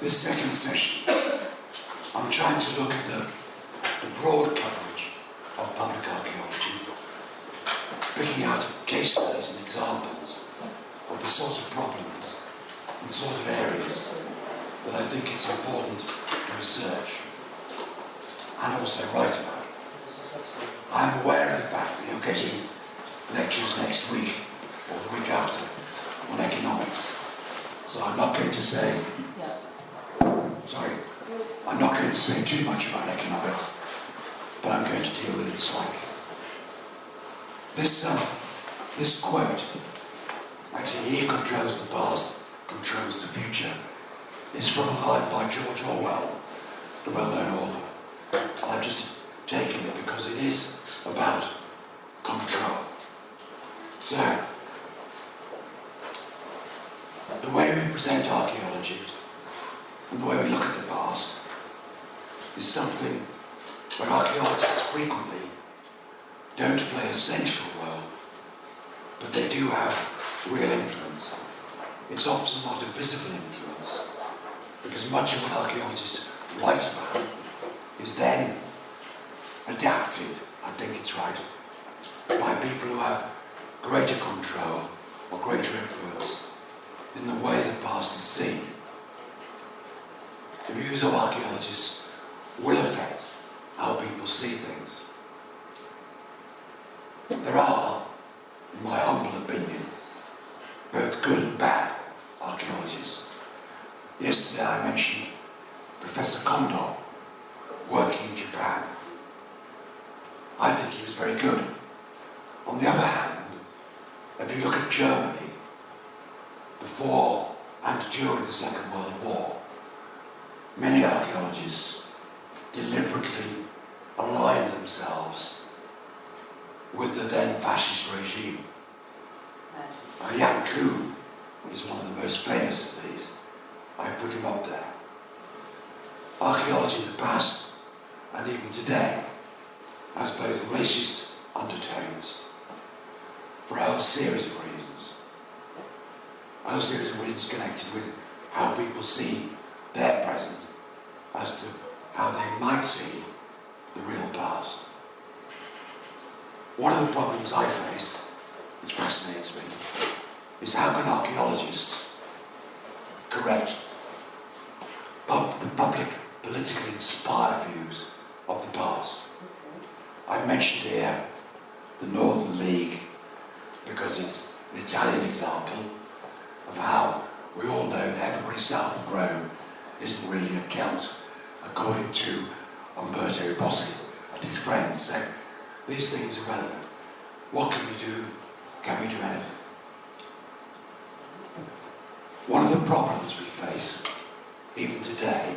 This second session, I'm trying to look at the broad coverage of public archaeology, picking out case studies and examples of the sort of problems and sort of areas that I think it's important to research and also write about. I'm aware of the fact that you're getting lectures next week or the week after on economics. So I'm not going to say, I'm not going to say too much about economics, but I'm going to deal with it slightly. This quote, actually, "He controls the past, controls the future," is from a line by George Orwell, the well-known author. And I've just taken it because it is about control. So, the way we present archaeology and the way we look at the past is something where archaeologists frequently don't play a central role, but they do have real influence. It's often not a visible influence, because much of what archaeologists write about is then adapted, I think it's right, by people who have greater control or greater influence in the way the past is seen. The views of archaeologists will affect how people see things. There are, in my humble opinion, both good and bad archaeologists. Yesterday I mentioned Professor Kondo working in Japan. I think he was very good. On the other hand, if you look at Germany before and during the Second World War, many archaeologists deliberately aligned themselves with the then fascist regime. Jan Kuhn is one of the most famous of these. I put him up there. Archaeology in the past and even today has both racist undertones for a whole series of reasons. A whole series of reasons connected with how people see their present as to how they might see the real past. One of the problems I face, which fascinates me, is how can archaeologists correct the public politically inspired views of the past. I mentioned here the Northern League because it's an Italian example of how we all know that everybody south of Rome isn't really a Celt, according to Umberto Bossi and his friends. So these things are relevant. What can we do? Can we do anything? One of the problems we face, even today,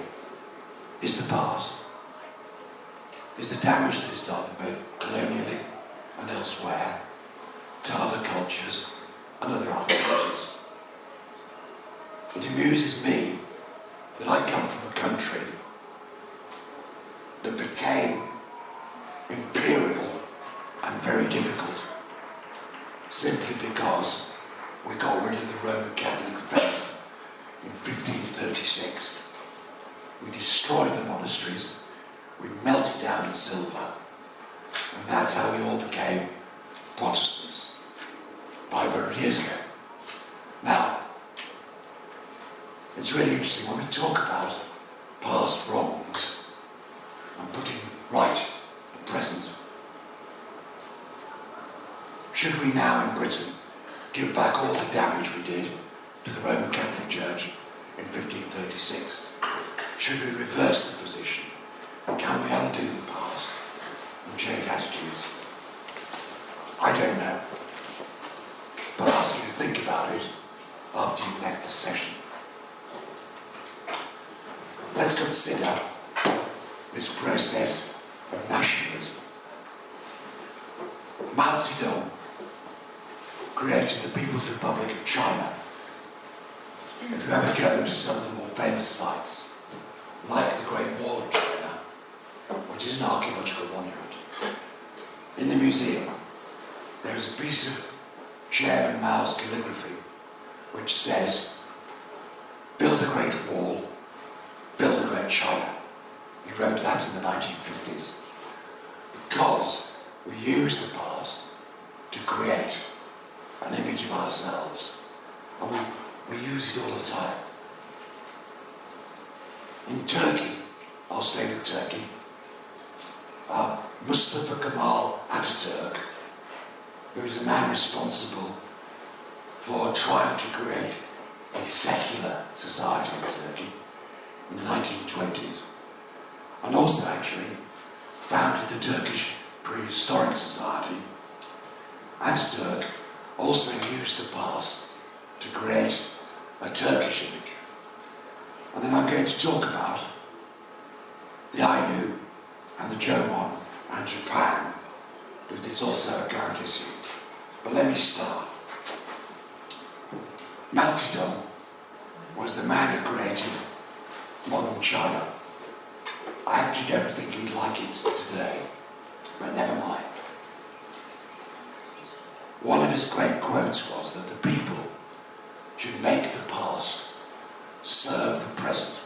is the past. Is the damage that is done both colonially and elsewhere to other cultures and other archaeologies. It amuses me that I come from a country that became imperial and very difficult simply because we got rid of the Roman Catholic faith in 1536. We destroyed the monasteries, we melted down the silver, and that's how we all became Protestants 500 years ago. Now, it's really interesting when we talk about past wrongs and putting right the present. Should we now in Britain give back all the damage we did to the Roman Catholic Church in 1536? Should we reverse the position? Can we undo the past and change attitudes? I don't know. But I'll ask you to think about it after you've left the session. Let's consider this process of nationalism. Mao Zedong created the People's Republic of China. If you ever go to some of the more famous sites, like the Great Wall of China, which is an archaeological monument, in the museum there is a piece of Chairman Mao's calligraphy which says, "Build a great wall ourselves, and we use it all the time. In Turkey, I'll stay with Turkey, Mustafa Kemal Ataturk, who is the man responsible for trying to create a secular society in Turkey in the 1920s, and also actually founded the Turkish Prehistoric Society. Ataturk also used the past to create a Turkish image. And then I'm going to talk about the Ainu and the Jomon and Japan, because it's also a current issue. But let me start. Mao Zedong was the man who created modern China. I actually don't think he'd like it today, but never mind. One of his great quotes was that the people should make the past serve the present.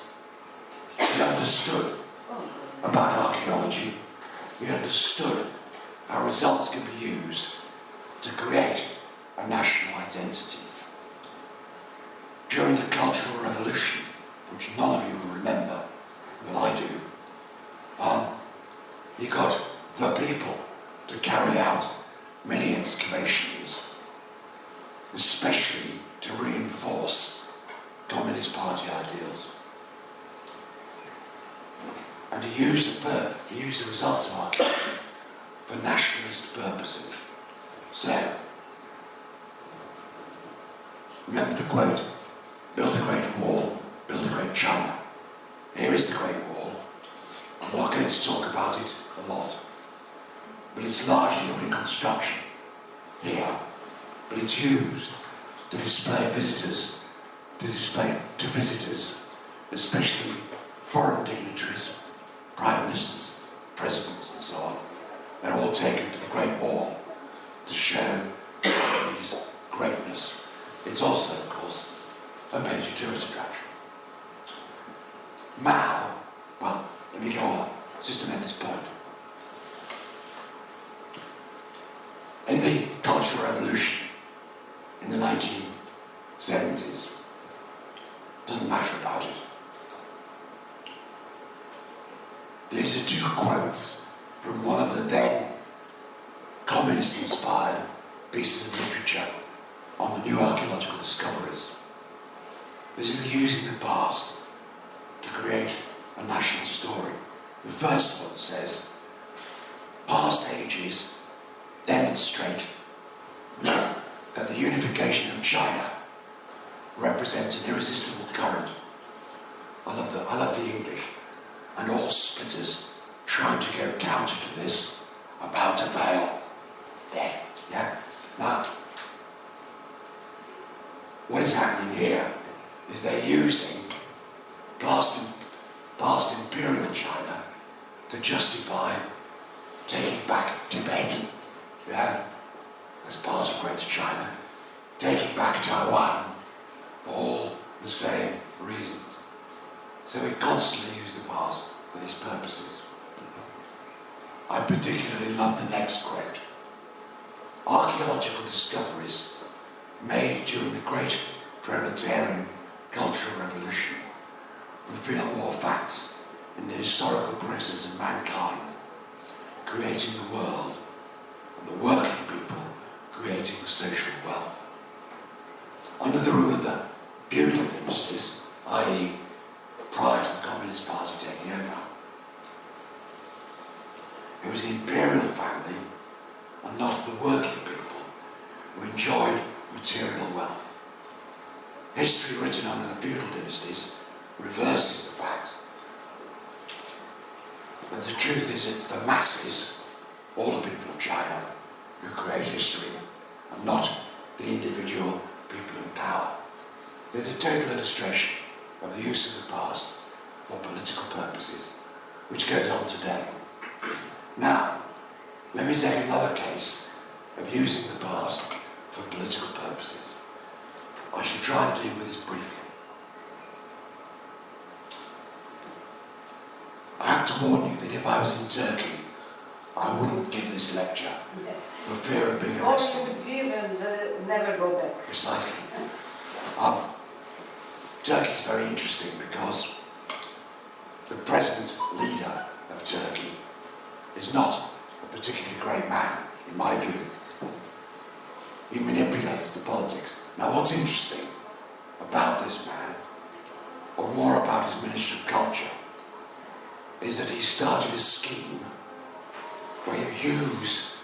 He understood about archaeology. He understood how results can be used to create a national identity. During the Cultural Revolution, which none of you will remember, but I do, he got the people to carry out many excavations, especially to reinforce Communist Party ideals. And he used the results of archaeology for nationalist purposes. So, remember the quote, build a great wall, build a great China. Here is the Great Wall. I'm not going to talk about it a lot, but it's largely a reconstruction here, but it's used to display visitors, especially foreign dignitaries, prime ministers, presidents and so on. They're all taken to the Great Wall to show Chinese greatness. It's also, of course, a major tourist attraction. Mao, well, let me go on, just to make this point. In the Cultural Revolution in the 1970s, doesn't matter about it. These are two quotes from one of the then communist-inspired pieces of literature on the new archaeological discoveries. This is using the past to create a national story. The first one says, past ages demonstrate that the unification of China represents an irresistible current. I love the English. And all splitters trying to go counter to this, about to fail. There, yeah. Now, what is happening here is they're using past imperial China to justify taking back Tibet, yeah, as part of Greater China, taking back Taiwan for all the same reasons. So we constantly use the past for these purposes. I particularly love the next quote. Archaeological discoveries made during the great proletarian cultural revolution reveal more facts in the historical process of mankind, creating the world, and the working people creating social wealth. Under the rule of the feudal dynasties, i.e. prior to the Communist Party taking over, it was the imperial family and not the working people who enjoyed material wealth. History written under the feudal dynasties reverses the fact. But the truth is it's the masses, all the people of China, who create history and not the individual people in power. There's a total illustration of the use of the past for political purposes, which goes on today. Now, let me take another case of using the past for political purposes. I shall try and deal with this briefly. I have to warn you that if I was in Turkey, I wouldn't give this lecture for fear of being arrested. Go to Kyiv and never go back. precisely. Turkey is very interesting because the present leader of Turkey is not a particularly great man, in my view. He manipulates the politics. Now, what's interesting about this man, or more about his Ministry of Culture, is that he started a scheme where you use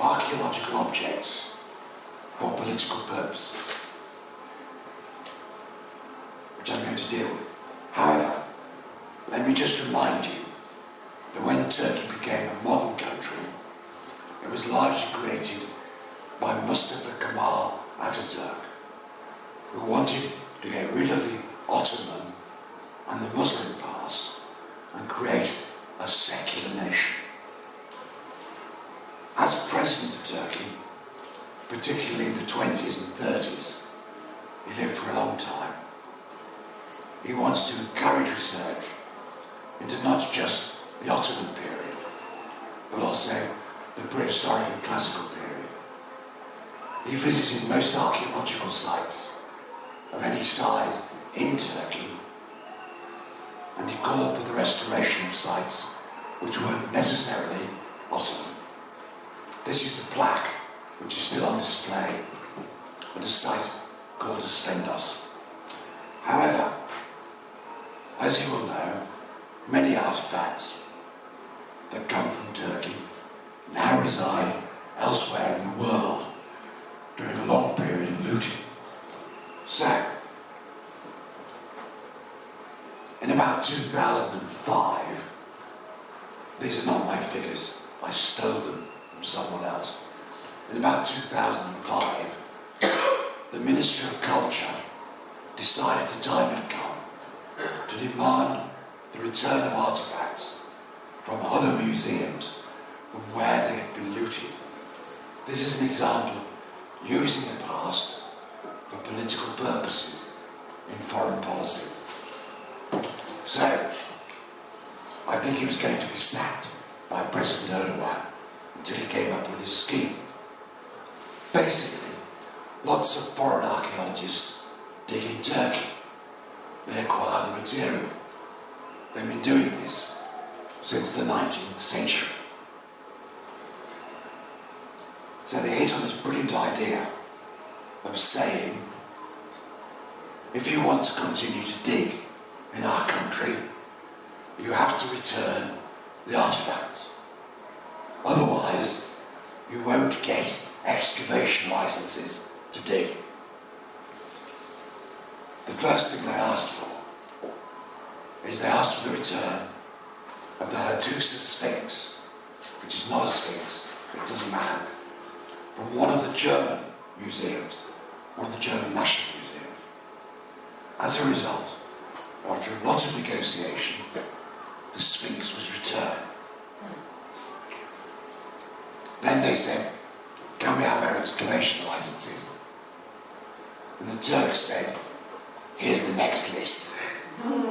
archaeological objects for political purposes, which I'm going to deal with. However, let me just remind you that when Turkey became a modern country, it was largely created by Mustafa Kemal Atatürk, who wanted to get rid of the Ottoman and the Muslim past and create a secular nation. As President of Turkey, particularly in the 20s and 30s, he lived for a long time. He wants to encourage research into not just the Ottoman period, but also the prehistoric and classical period. He visited most archaeological sites of any size in Turkey, and he called for the restoration of sites which weren't necessarily Ottoman. This is the plaque which is still on display at a site called Aspendos. However, as you will know, many artifacts that come from Turkey now reside elsewhere in the world during a long period of looting. So, in about 2005, these are not my figures, I stole them from someone else. In about 2005, the Ministry of Culture decided the time had come to demand the return of artifacts from other museums from where they had been looted. This is an example of using the past for political purposes in foreign policy. So, I think he was going to be sacked by President Erdogan until he came up with his scheme. Basically, lots of foreign archaeologists dig in Turkey. They acquire the material. They've been doing this since the 19th century. So they hit on this brilliant idea of saying, if you want to continue to dig in our country, you have to return the artifacts. Otherwise, you won't get excavation licenses to dig. The first thing they asked for is they asked for the return of the Hattusa Sphinx, which is not a sphinx, but it doesn't matter, from one of the German museums, one of the German national museums. As a result, after a lot of negotiation, the Sphinx was returned. Then they said, can we have our excavation licenses? And the Turks said, here's the next list.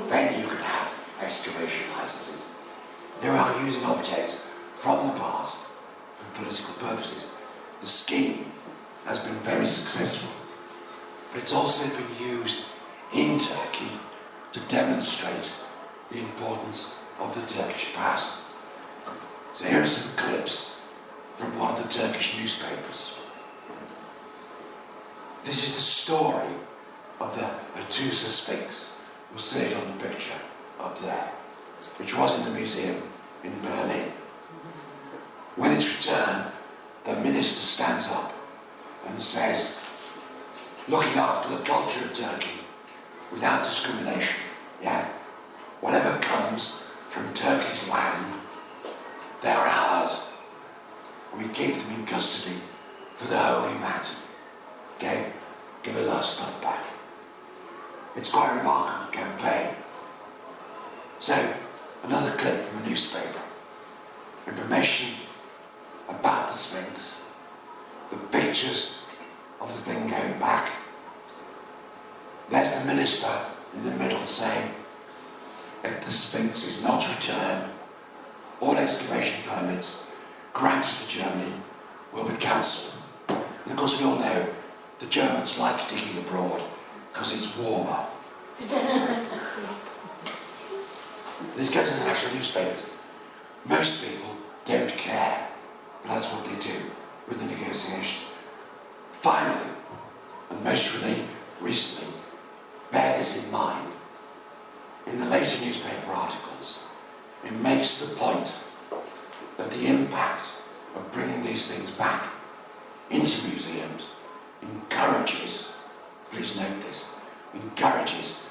Then you can have excavation licenses. They are using objects from the past for political purposes. The scheme has been very successful, but it's also been used in Turkey to demonstrate the importance of the Turkish past. So here are some clips from one of the Turkish newspapers. This is the story of the Hattusa Sphinx. You'll see it on the picture up there, which was in the museum in Berlin. When it's returned, the minister stands up and says, looking after the culture of Turkey without discrimination, whatever comes from Turkey's land, they are ours. We keep them in custody for the holy matter. Okay? Give us our stuff back. It's quite a remarkable campaign. So, another clip from a newspaper. Information about the Sphinx. The pictures of the thing going back. There's the minister in the middle saying, if the Sphinx is not returned, all excavation permits granted to Germany will be cancelled. And of course we all know the the Germans like digging abroad because it's warmer. This goes in the national newspapers. Most people don't care, but that's what they do with the negotiation. Finally, and most recently, bear this in mind, in the later newspaper articles, it makes the point that the impact of bringing these things back into museums encourages, please note this, encourages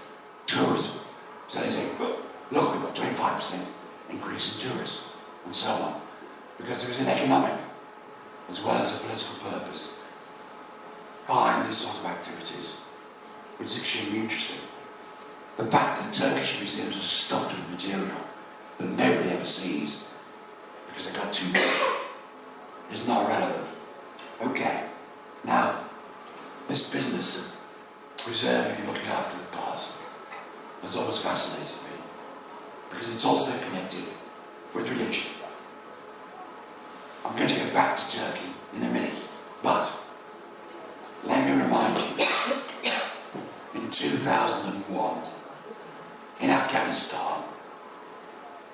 tourism. So they say, look, we've got 25% increase in tourists, and so on. Because there is an economic, as well as a political purpose, behind this sort of activities, which is extremely interesting. The fact that Turkish museums are stuffed with material that nobody ever sees because they got too much is not relevant. Okay, now, this business of preserving and looking after the past has always fascinated me because it's also connected with religion. I'm going to go back to Turkey in a minute, but let me remind you, in 2001, in Afghanistan,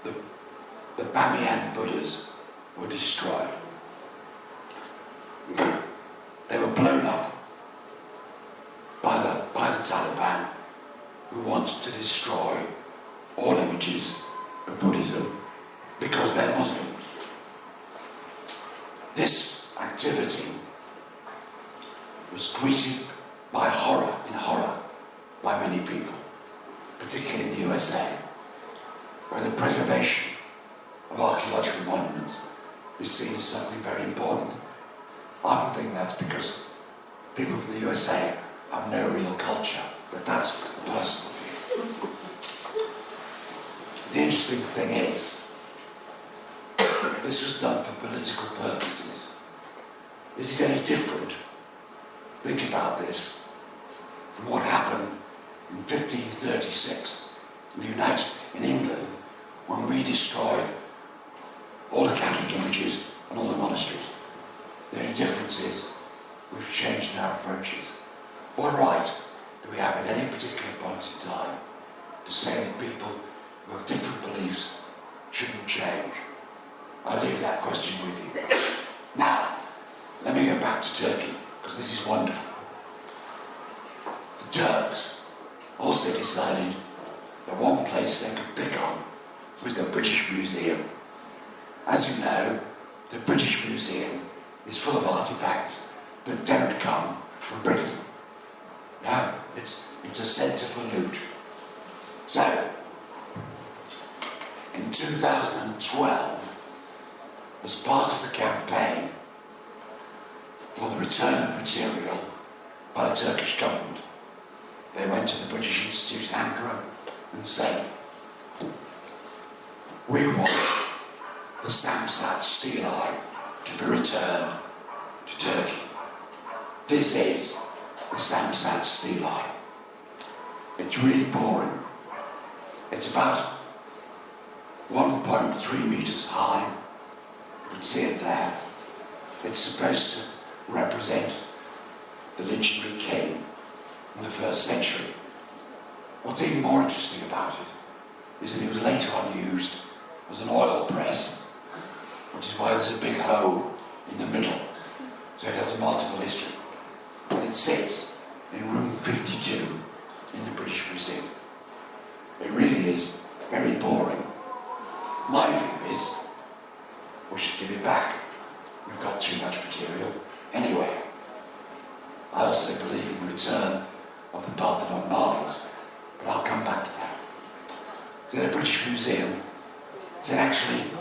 the Bamiyan Buddhas were destroyed. They were blown up by the Taliban, who wanted to destroy all images of Buddhism because they're Muslims. This activity was greeted by horror by many people, particularly in the USA, where the preservation of archaeological monuments is seen as something very important. I don't think that's because people from the USA have no real culture, but that's a personal view. The interesting thing is, this was done for political purposes. Is it any different, think about this, from what happened in 1536 in England, when we destroyed all the Catholic images and all the monasteries? The only difference is we've changed in our approaches. What right do we have at any particular point in time to say that people who have different beliefs shouldn't change? I'll leave that question with you. Now, let me go back to Turkey, because this is wonderful. The Turks also decided that one place they could pick on was the British Museum. As you know, the British Museum is full of artifacts that don't come from Britain. Yeah, it's a centre for loot. So, in 2012, as part of the campaign for the return of material by the Turkish government, they went to the British Institute in Ankara and said, we want the Samsat steel eye to be returned to Turkey. This is the Samsat steel eye. It's really boring. It's about 1.3 meters high. You can see it there. It's supposed to represent the legendary king in the 1st century. What's even more interesting about it is that it was later on used as an oil press, which is why there's a big hole in the middle, so it has a multiple history. But it sits in room 52 in the British Museum. It really is very boring. My view is we should give it back. We've got too much material anyway. I also believe in the return of the Parthenon marbles, but I'll come back to that. So the British Museum said, actually,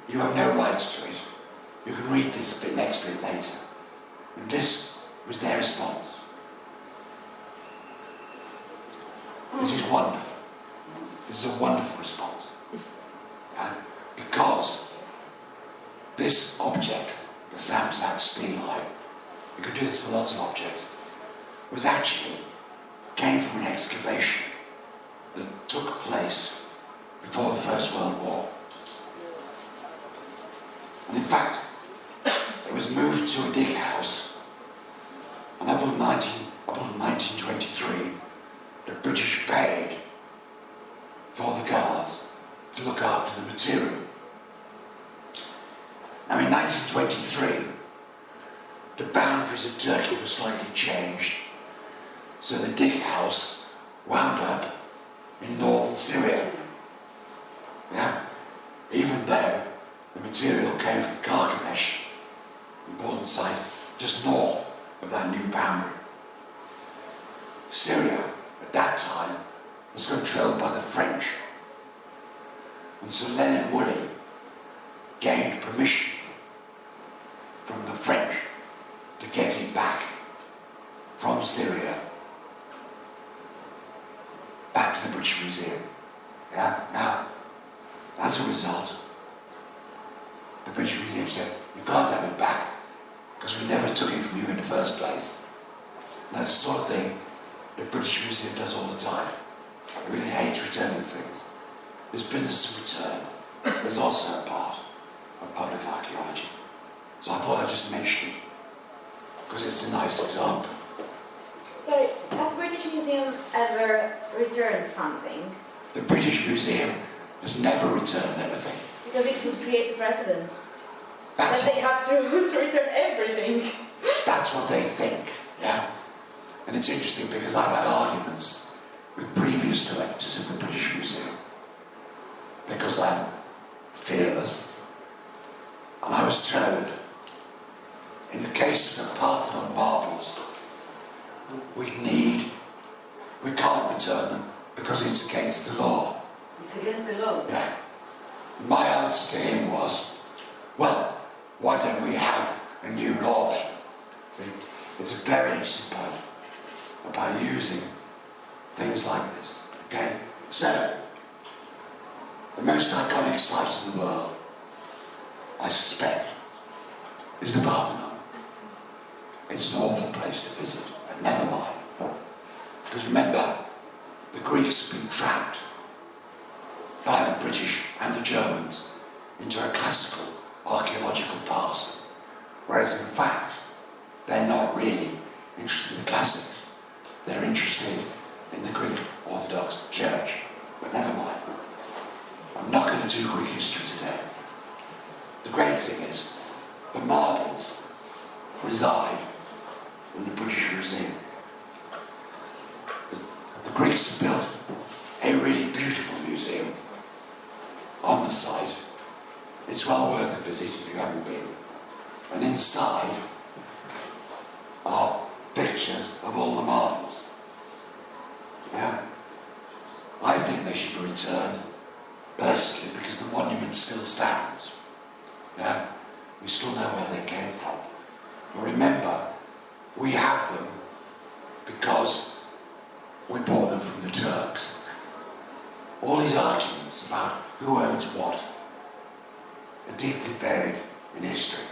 you have no rights to it. You can read this next bit later. And this was their response. This is wonderful. This is a wonderful response. Because this object, the Samsat steel eye, you could do this for lots of objects, was actually came from an excavation that took place before the First World War. And in fact, it was moved to a dig house So the dig house wound up in northern Syria. Yeah? Even though the material came from Carchemish, important site just north of that new boundary. Syria, at that time, was controlled by the French. And so Leonard Woolley gained permission from the French to get it back from Syria back to the British Museum. Yeah? Now, as a result, the British Museum said, you can't have it back because we never took it from you in the first place. And that's the sort of thing the British Museum does all the time. It really hates returning things. This business of return is also a part of public archaeology. So I thought I'd just mention it because it's a nice example. Sorry, have the British Museum ever returned something? The British Museum has never returned anything. Because it would create a precedent. That's that they have to return everything. That's what they think, yeah? And it's interesting because I've had arguments with previous directors of the British Museum because I'm fearless. And I was told, in the case of the Parthenon marbles, we can't return them because it's against the law. It's against the law? Yeah. My answer to him was, well, why don't we have a new law then? See, it's a very interesting point about using things like this. Okay? So, the most iconic site in the world, I suspect, is the Parthenon. It's an awful place to visit, but never mind. Because remember, the Greeks have been trapped by the British and the Germans into a classical archaeological past, whereas in fact, they're not really interested in the classics. They're interested in the Greek Orthodox Church. But never mind. I'm not going to do Greek history today. The great thing is, the marbles reside in the British Museum. The Greeks have built a really beautiful museum on the site. It's well worth a visit if you haven't been. And inside are pictures of all the marbles. Yeah? I think they should be returned, personally, because the monument still stands. Yeah? We still know where they came from. But remember, we have them because we bought them from the Turks. All these arguments about who owns what are deeply buried in history.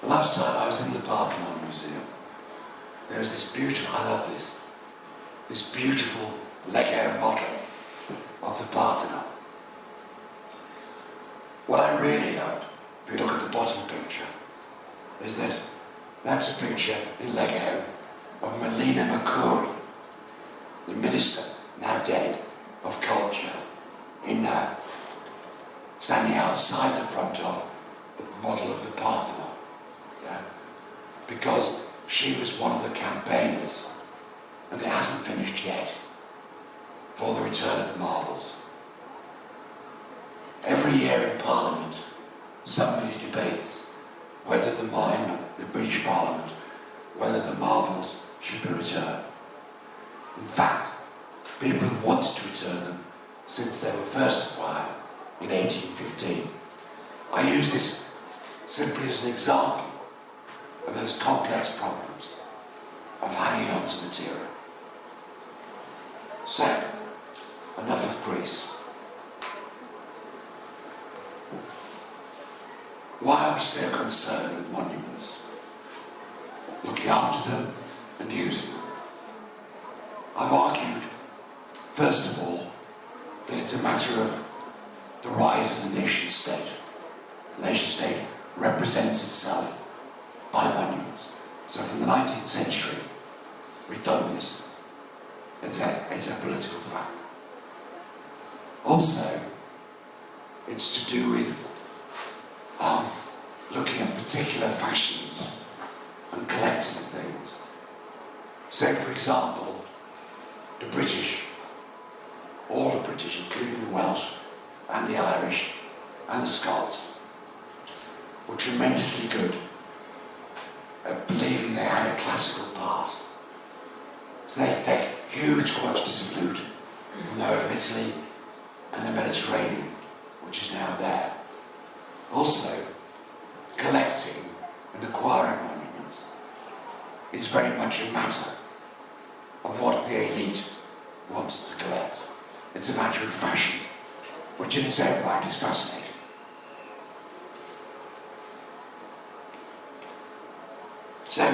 The last time I was in the Parthenon Museum, there was this beautiful, I love this beautiful Lego model of the Parthenon. What I really loved, if you look at the bottom picture, is that that's a picture in Lego of Melina Mercouri, the minister, now dead, of culture, in standing outside the front of the model of the Parthenon. Yeah? Because she was one of the campaigners, and it hasn't finished yet, for the return of the marbles. Every year in Parliament, somebody debates whether the British Parliament, whether the marbles should be returned. In fact, people have wanted to return them since they were first acquired in 1815. I use this simply as an example of those complex problems of hanging on to material. So, enough of Greece. Why are we so concerned with monuments? Looking after them and using them. I've argued, first of all, that it's a matter of the rise of the nation state. The nation state represents itself by monuments. So from the 19th century, we've done this. It's a political fact. Also, it's to do with looking at particular fashions and collecting things. Say, for example, the British, all the British, including the Welsh and the Irish and the Scots, were tremendously good at believing they had a classical past. So they take huge quantities of loot from the whole of Italy and the Mediterranean, which is now there. Also, collecting and acquiring monuments is very much a matter of what the elite wants to collect. It's a matter of fashion, which in its own right is fascinating. So,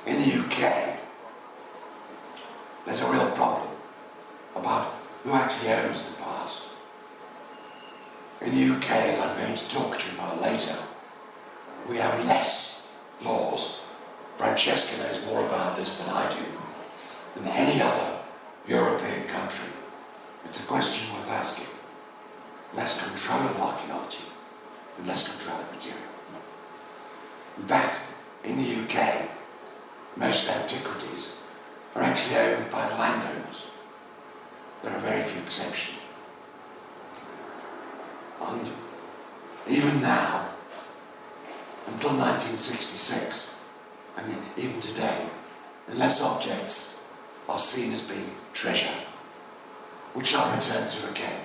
in the UK, there's a real problem about who actually owns the past. In the UK, as I'm going to talk to you about later, we have less laws. Francesca knows more about this than I do, than any other European country. It's a question worth asking. Less control of archaeology and less control of material. In fact, in the UK, most antiquities are actually owned by landowners. There are very few exceptions. And even now, until 1966, and even today, unless objects are seen as being treasure, which I'll return to again,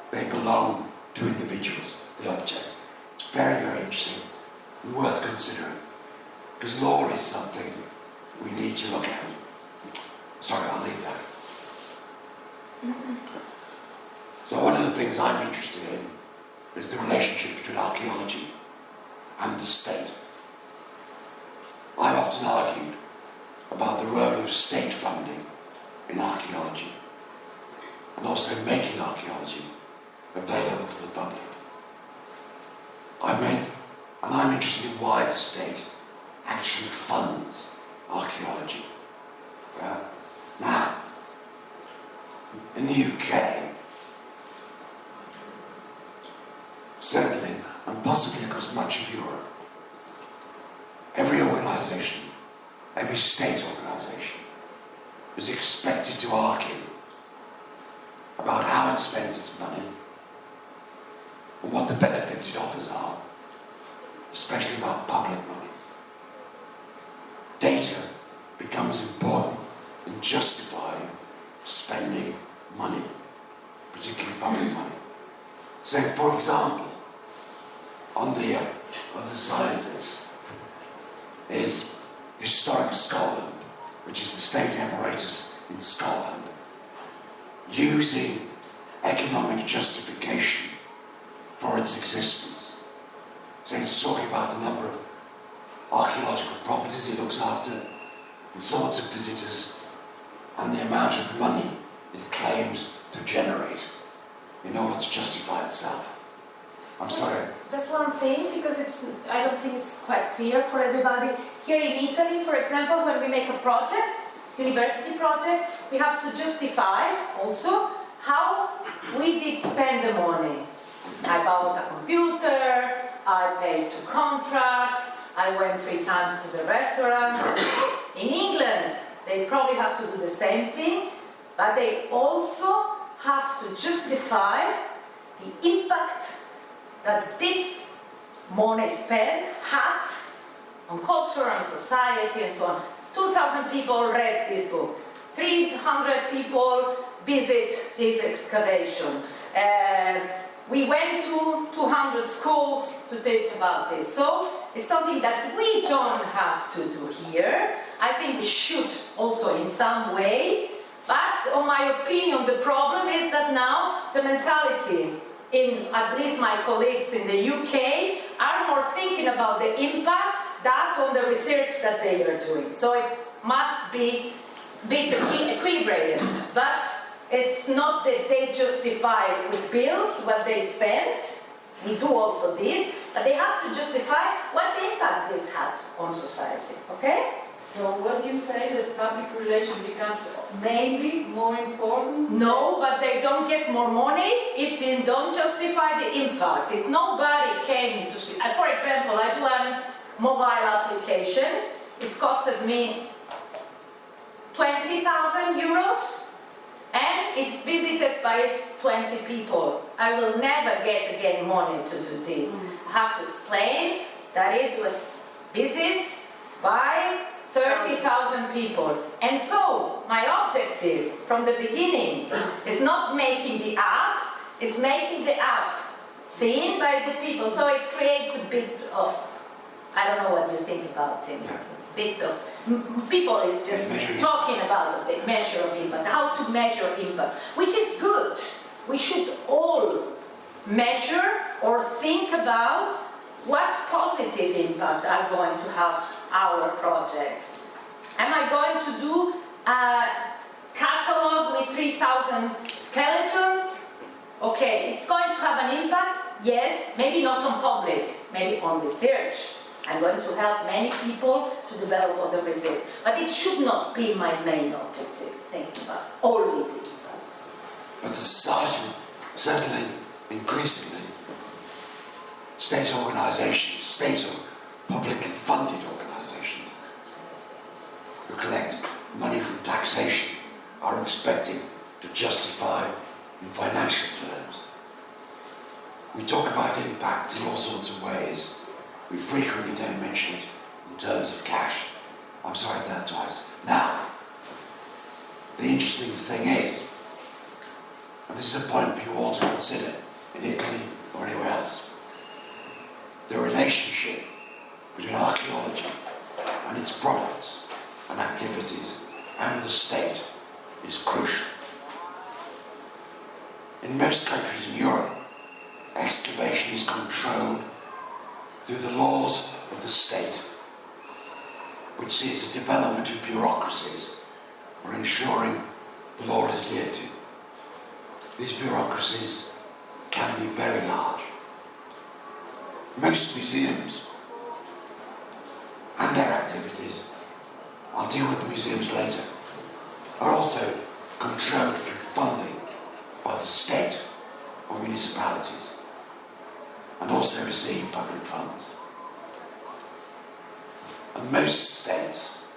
they belong to individuals, the object. It's very, very interesting and worth considering, because law is something we need to look at. Sorry, I'll leave that. So one of the things I'm interested in is the relationship between archaeology and the state. I've often argued about the role of state funding in archaeology and also making archaeology available to the public. I'm interested in why the state actually funds archaeology. Now, in the UK, certainly, and possibly across much of Europe, every organisation, every state organisation, is expected to argue about how it spends its money and what the benefits it offers are, especially about public money. Data becomes important in justifying spending money, particularly public money. So, for example, on the other side of this is Historic Scotland, which is the state apparatus in Scotland, using economic justification for its existence. So it's talking about the number of archaeological properties it looks after, the sorts of visitors, and the amount of money it claims to generate in order to justify itself. I'm sorry. Just one thing, because I don't think it's quite clear for everybody. Here in Italy, for example, when we make a project, university project, we have to justify also how we did spend the money. I bought a computer, I paid 2 contracts, I went 3 times to the restaurant. In England, they probably have to do the same thing, but they also have to justify the impact that this money spent had on culture and society and so on. 2,000 people read this book. 300 people visit this excavation. We went to 200 schools to teach about this. So it's something that we don't have to do here. I think we should also in some way. But on my opinion, the problem is that now the mentality in at least my colleagues in the UK are more thinking about the impact than on the research that they are doing. So it must be a bit equilibrated. But it's not that they justify with bills what they spent. We do also this, but they have to justify what impact this had on society. Okay? So what you say that public relations becomes maybe more important? No, but they don't get more money if they don't justify the impact. If nobody came to see, for example, I do mobile application. It costed me 20,000 euros and it's visited by 20 people. I will never get again money to do this. I have to explain that it was visited by 30,000 people. And so, my objective from the beginning is not making the app, it's making the app seen by the people. So it creates a bit of, I don't know what you think about it. It's a bit of, people is just talking about the measure of impact, how to measure impact, which is good. We should all measure or think about what positive impact are going to have our projects. Am I going to do a catalog with 3,000 skeletons? Okay, it's going to have an impact, yes, maybe not on public, maybe on research. I'm going to help many people to develop other research, but it should not be my main objective, thinking about only the impact. But the society, certainly increasingly, state organisations, state or publicly funded organisations who collect money from taxation are expected to justify in financial terms. We talk about impact in all sorts of ways. We frequently don't mention it in terms of cash. I'm sorry that twice. Now, the interesting thing is, and this is a point for you all to consider in Italy or anywhere else, the relationship between archaeology and its products and activities and the state is crucial. In most countries in Europe, excavation is controlled through the laws of the state, which sees a development of bureaucracies for ensuring the law is adhered to. These bureaucracies can be very large. Most museums and their activities, I'll deal with museums later, are also controlled through funding by the state or municipalities, and also receive public funds. And most states,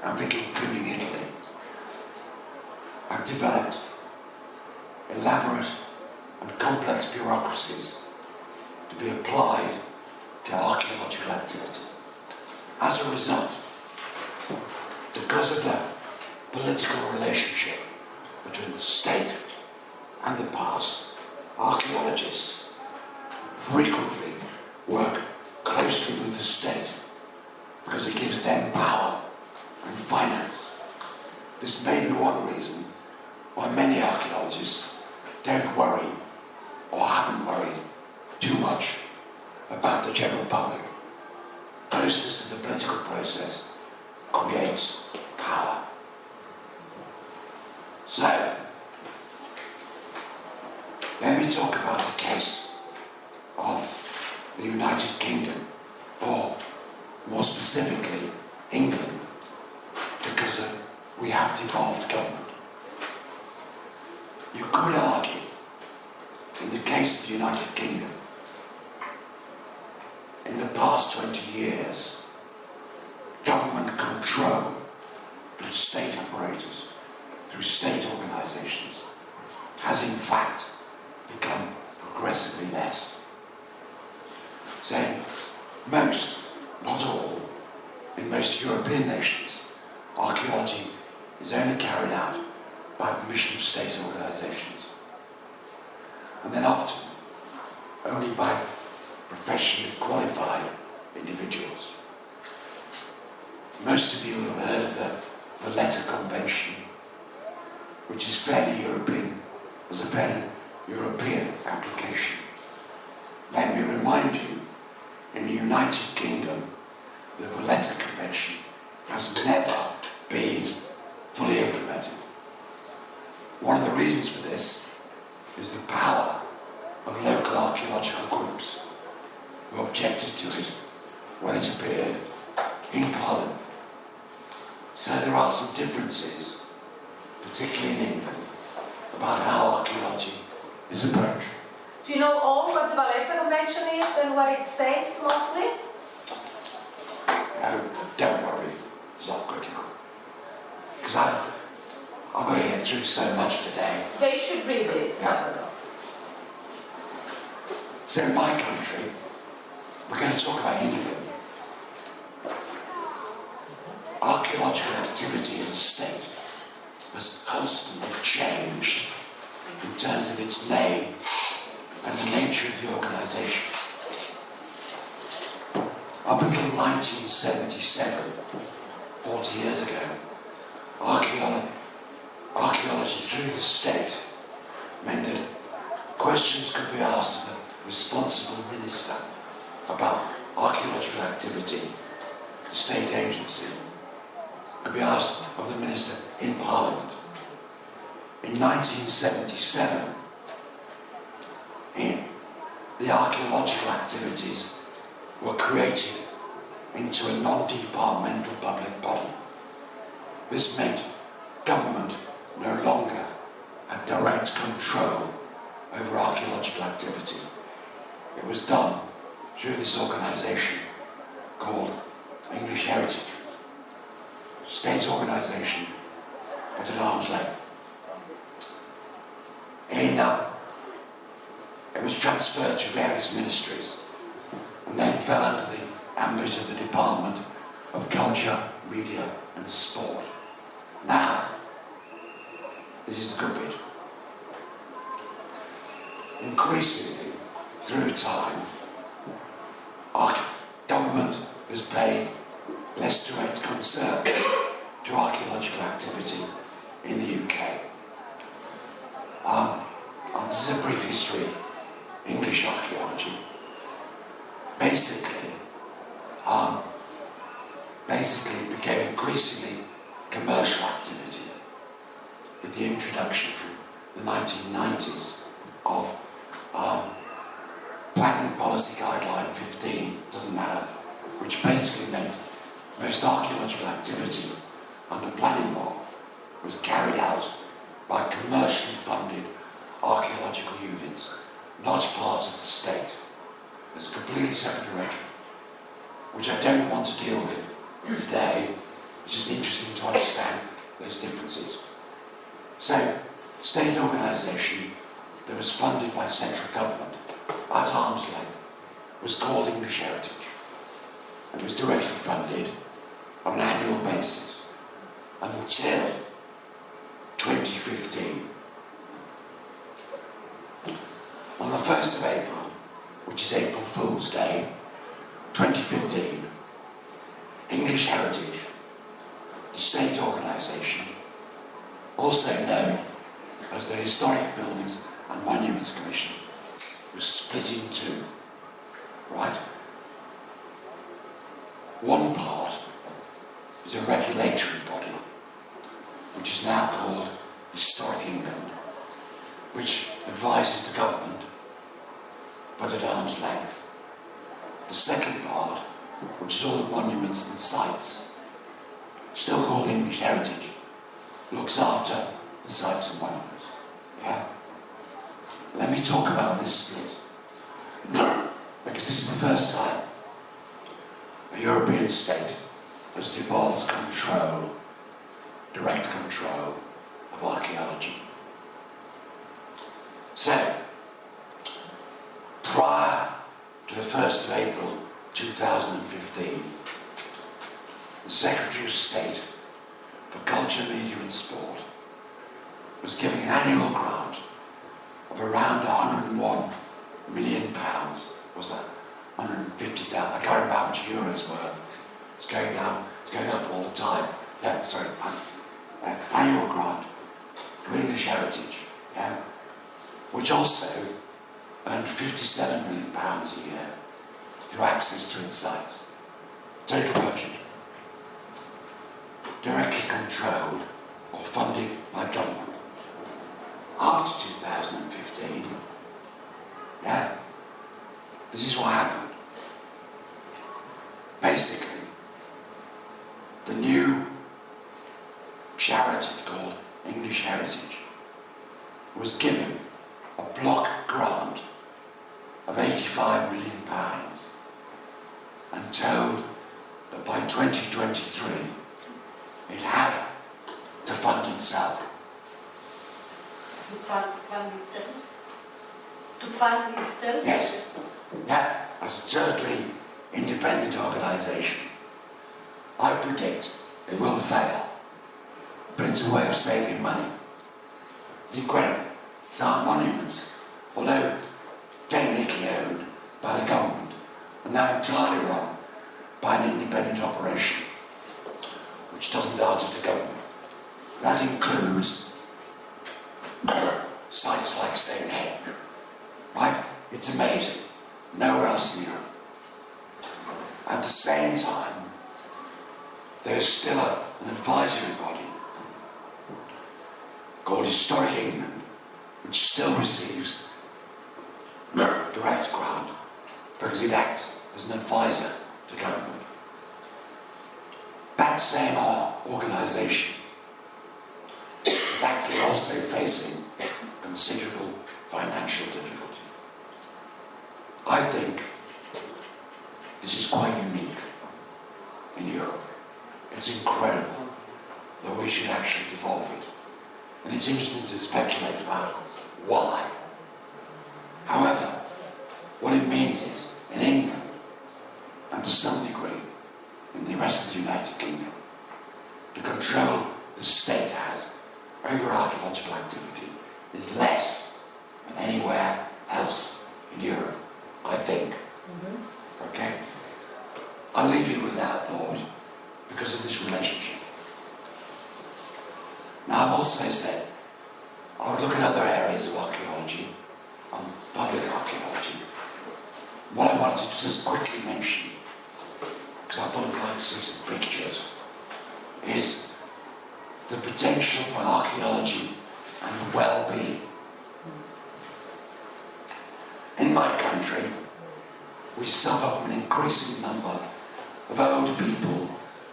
I think including Italy, have developed elaborate and complex bureaucracies to be applied to archaeological activity. As a result, because of the political relationship between the state and the past, archaeologists frequently work closely with the state because it gives them power and finance. This may be one reason why many archaeologists don't worry or haven't worried too much about the general public. Closeness to the political process creates power. So, let me talk about the case of the United Kingdom, or more specifically, England, because we have devolved government. You could argue, in the case of the United Kingdom, in the past 20 years, government control through state operators, through state organisations, has in fact become progressively less. So, most, not all, in most European nations, archaeology is only carried out by permission of state organisations, and then often only by professionally qualified individuals. Most of you will have heard of the Valletta Convention, which is fairly European, was a fairly European application. Let me remind you, in the United Kingdom, the Valletta Convention has never been fully implemented. One of the reasons for this is the power of local archaeological groups who objected to it when it appeared in Parliament. So there are some differences, particularly in England, about how archaeology is approached. Do you know all what the Valletta Convention is and what it says mostly? Oh, don't worry, it's not critical. Because I'm going to get through so much today. They should read it. Yeah. So in my country, we're going to talk about England. Archaeological activity in the state has constantly changed in terms of its name and the nature of the organisation. Up until 1977, 40 years ago, archaeology through the state meant that questions could be asked of the responsible minister about archaeological activity, the state agency, could be asked of the minister in Parliament. In 1977, the archaeological activities were created into a non-departmental public body. This meant government no longer had direct control over archaeological activity. It was done through this organisation called English Heritage. State organisation, but at arm's length. It was transferred to various ministries and then fell under the ambit of the Department of Culture, Media and Sport. Now, this is the good bit. Increasingly, through time, our government has paid less direct concern to archaeological activity in the UK. This is a brief history of English archaeology. Basically, it became increasingly commercial activity with the introduction from the 1990s of Planning Policy Guideline 15, doesn't matter, which basically meant most archaeological activity under planning law was carried out by commercially funded archaeological units, not part of the state. It's a completely separate arrangement, which I don't want to deal with today. It's just interesting to understand those differences. So, state organisation that was funded by central government at arm's length was called English Heritage, and it was directly funded on an annual basis until 2015. On the 1st of April, which is April Fool's Day, 2015, English Heritage, the state organisation, also known as the Historic Buildings and Monuments Commission, was split in two, right? One part is a regulatory body, which is now called Historic England, which advises the government, but at arm's length. The second part, which is all the monuments and sites, still called English Heritage, looks after the sites and monuments. Yeah? Let me talk about this split. Because this is the first time a European state has devolved control, direct control of archaeology. So, prior to the 1st of April 2015, the Secretary of State for Culture, Media and Sport was giving an annual grant of around £101 million. Was that 150,000? I can't remember how much euros worth. It's going down, it's going up all the time. Yeah, sorry, annual grant for English Heritage, yeah, which also earned £57 million a year through access to its sites. Total budget, directly controlled or funded by government. After 2015, yeah, this is what happened. Basically, the new charity called English Heritage was given a block grant of £85 million and told that by 2023, it had to fund itself. To fund itself? To fund itself? Yes. Yeah, as a totally independent organisation. I predict it will fail. But it's a way of saving money. It's incredible. It's our monuments, although technically owned by the government, and now entirely run by an independent operation, which doesn't answer to government. That includes sites like Stonehenge. Right? It's amazing. Nowhere else in Europe. At the same time, there's still an advisory body called Historic England, which still receives direct grant because it acts as an advisor to government. That same organisation is actually also facing considerable financial difficulty. I think this is quite unique in Europe. It's incredible that we should actually devolve it. And it's interesting to speculate about why. However, what it means is, in England, and to some degree, in the rest of the United Kingdom, the control the state has over archaeological activity is less than anywhere else in Europe, I think. Okay? I'll leave you with that thought because of this relationship. Now, I've also said I would look at other areas of archaeology, public archaeology. What I wanted to just quickly mention, because I thought I'd like to see some pictures, is the potential for archaeology and well-being. In my country, we suffer from an increasing number of old people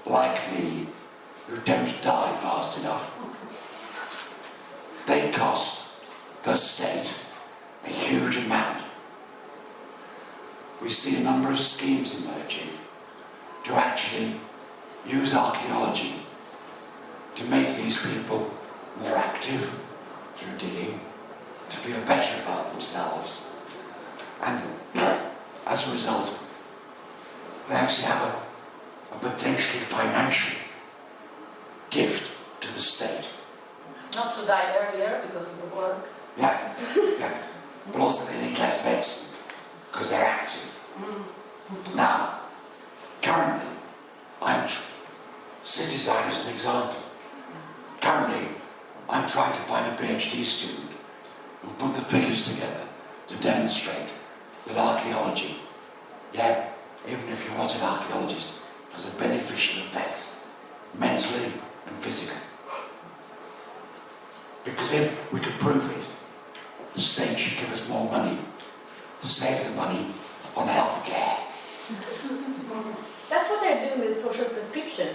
like me who don't die fast enough. They cost the state a huge amount. We see a number of schemes emerging to actually use archaeology to make these people more active through digging, to feel better about themselves, and as a result, they actually have a potentially financial gift to the state. Not to die earlier because of the work. Yeah, yeah. But also they need less medicine because they're active. Now, currently, city design is an example. Currently, I'm trying to find a PhD student who will put the figures together to demonstrate that archaeology, yeah, even if you're not an archaeologist, has a beneficial effect, mentally and physically. Because if we could prove it, the state should give us more money to save the money on health care. That's what they're doing with social prescription.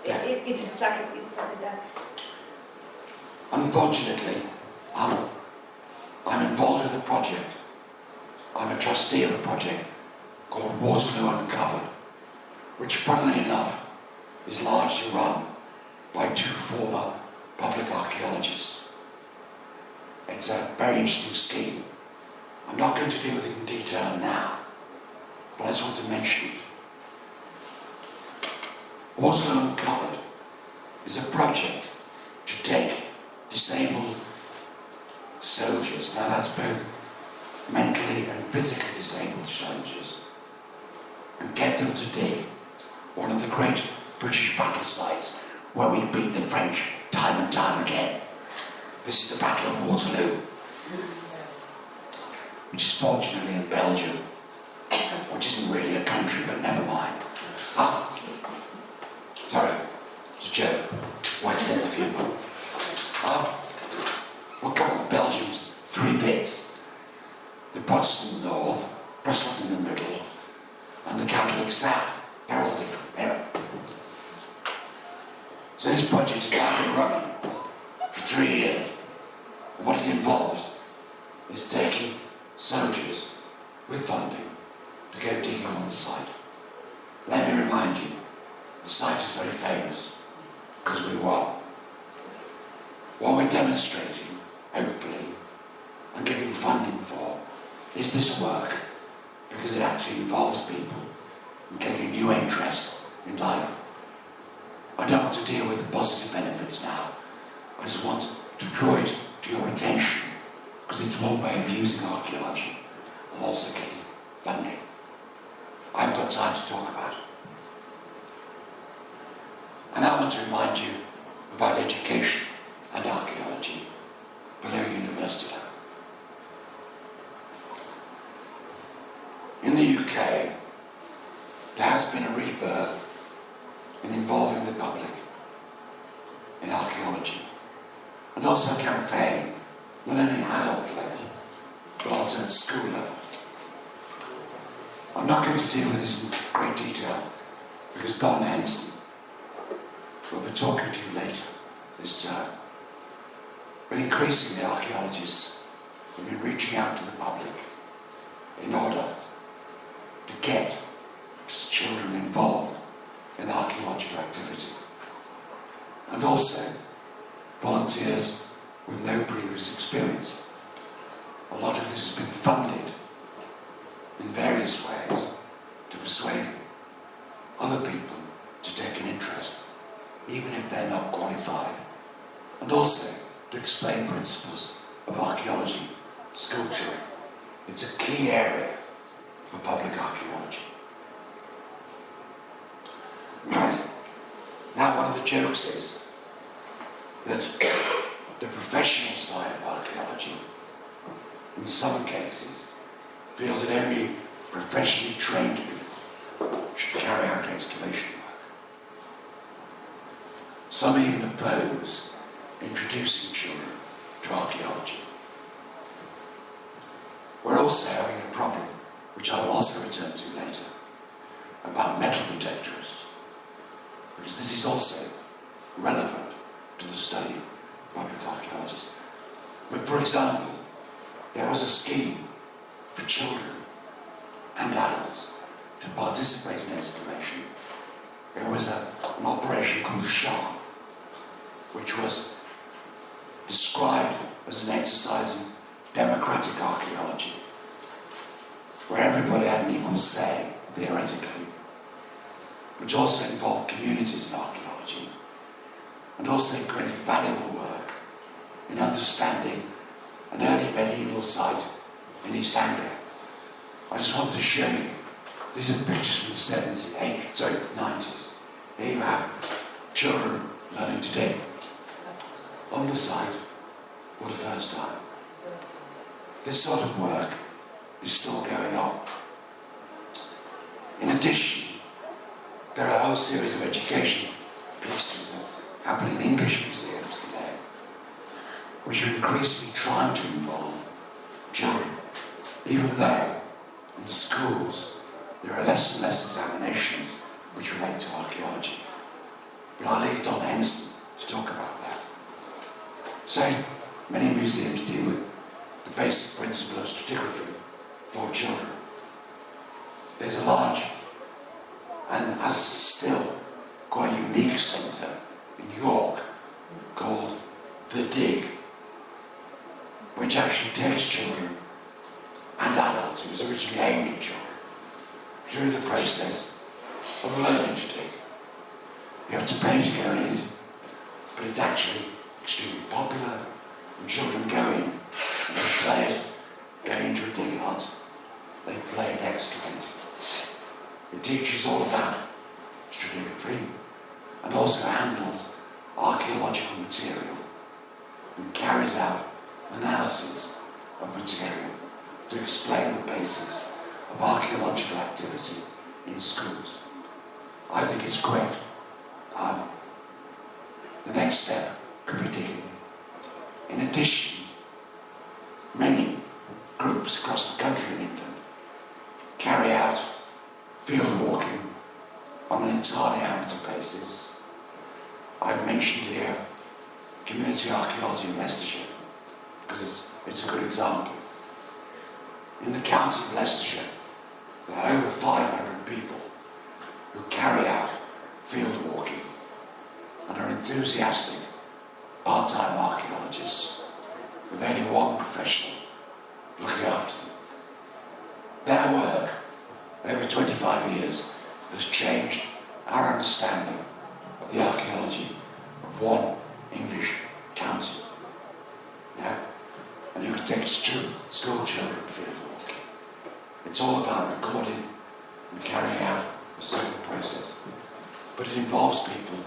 Yeah. It's exactly that. Unfortunately, I'm involved with a project. I'm a trustee of a project called Waterloo Uncovered, which, funnily enough, is largely run by two former public archaeologists. It's a very interesting scheme. I'm not going to deal with it in detail now, but I just want to mention it. Waterloo Uncovered is a project to take disabled soldiers, now that's both mentally and physically disabled soldiers, and get them to dig one of the great British battle sites where we beat the French time and time again. This is the Battle of Waterloo, which is fortunately in Belgium, which isn't really a country, but never mind. Sorry, it's a joke. It's my sense of humour. Well, come on, Belgium's three bits. The Protestant north, Brussels in the middle, and the Catholic south. They're all different. Anyway. So this project has now been running for 3 years. And what it involves is taking soldiers with funding to go digging on the site. Let me remind you, site is very famous because we won. What we're demonstrating, hopefully, and getting funding for, is this work, because it actually involves people and getting a new interest in life. I don't want to deal with the positive benefits now. I just want to draw it to your attention, because it's one way of using archaeology and also getting funding. I haven't got time to talk about it. And I want to remind you about education and archaeology below university level. In the UK, there has been a rebirth in involving the public in archaeology, and also a campaign, not only at adult level, but also at school level. I'm not going to deal with this in great detail, because Don Henson will be talking to you later this term. But increasingly, archaeologists have been reaching out to the public in order to get children involved in archaeological activity. And also volunteers with no previous experience. A lot of this has been funded in various ways to persuade other people to take an interest, even if they're not qualified, and also to explain principles of archaeology to school children. It's a key area for public archaeology. Right. Now, one of the jokes is that the professional side of archaeology, in some cases, feel that only professionally trained people should carry out excavation work. Some even oppose introducing children to archaeology. We're also having a problem, which I will also return to later, about metal detectorists, because this is also relevant to the study of public archaeologists. But for example, there was a scheme for children and adults to participate in excavation. There was an operation called Schadla, which was described as an exercise in democratic archaeology, where everybody had an equal say, theoretically, which also involved communities in archaeology, and also created valuable work in understanding an early medieval site in East Anglia. I just want to show you, these are pictures from the 90s. Here you have children learning to dig on the site for the first time. This sort of work is still going on. In addition, there are a whole series of education pieces that happen in English museums today, which are increasingly trying to involve children, even though in schools there are less and less examinations which relate to archaeology. But I'll leave Don Henson to talk about that. So, many museums deal with the basic principle of stratigraphy for children. There's a large and as still quite unique centre in York called The Dig, which actually takes children and adults. It was originally aimed at children through the process of learning to dig. You have to pay to go in, but it's actually extremely popular, and children go in and they play it, go into a dig hut, they play it excavating. It teaches all about stratigraphy and also handles archaeological material and carries out analysis of material to explain the basics of archaeological activity in schools. I think it's great. The next step could be digging. In addition, many groups across the country in England carry out field walking on an entirely amateur basis. I've mentioned here community archaeology in Leicestershire because it's a good example. In the county of Leicestershire, there are over 500 people who carry out field walking enthusiastic part-time archaeologists with only one professional looking after them. Their work over 25 years has changed our understanding of the archaeology of one English county. Yeah? And you can take school children field walking. It's all about recording and carrying out a certain process. But it involves people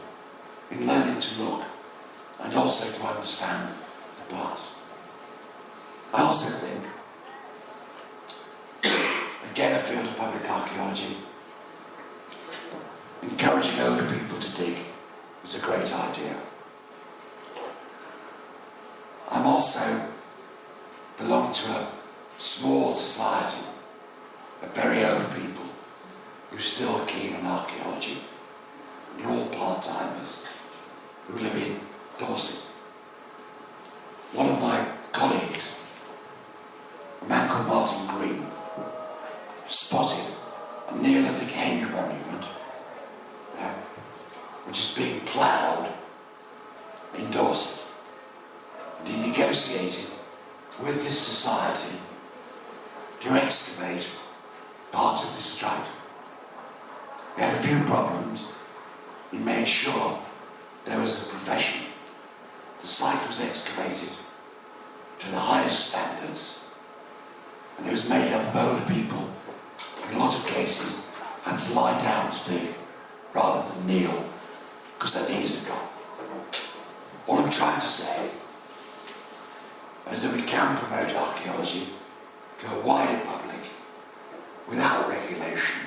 in learning to look and also to understand the past. I also think, again, a field of public archaeology, encouraging older people to dig is a great idea. I'm also belong to a small society of very old people who are still keen on archaeology. And you're all part-timers who live in Dorset. One of my colleagues, a man called Martin Green, spotted a Neolithic henge monument which is being ploughed in Dorset. And he negotiated with this society to excavate part of this site. We had a few problems. He made sure there was a profession. The site was excavated to the highest standards, and it was made up of old people who in a lot of cases had to lie down to dig rather than kneel because their knees had gone. What I'm trying to say is that we can promote archaeology to a wider public without regulation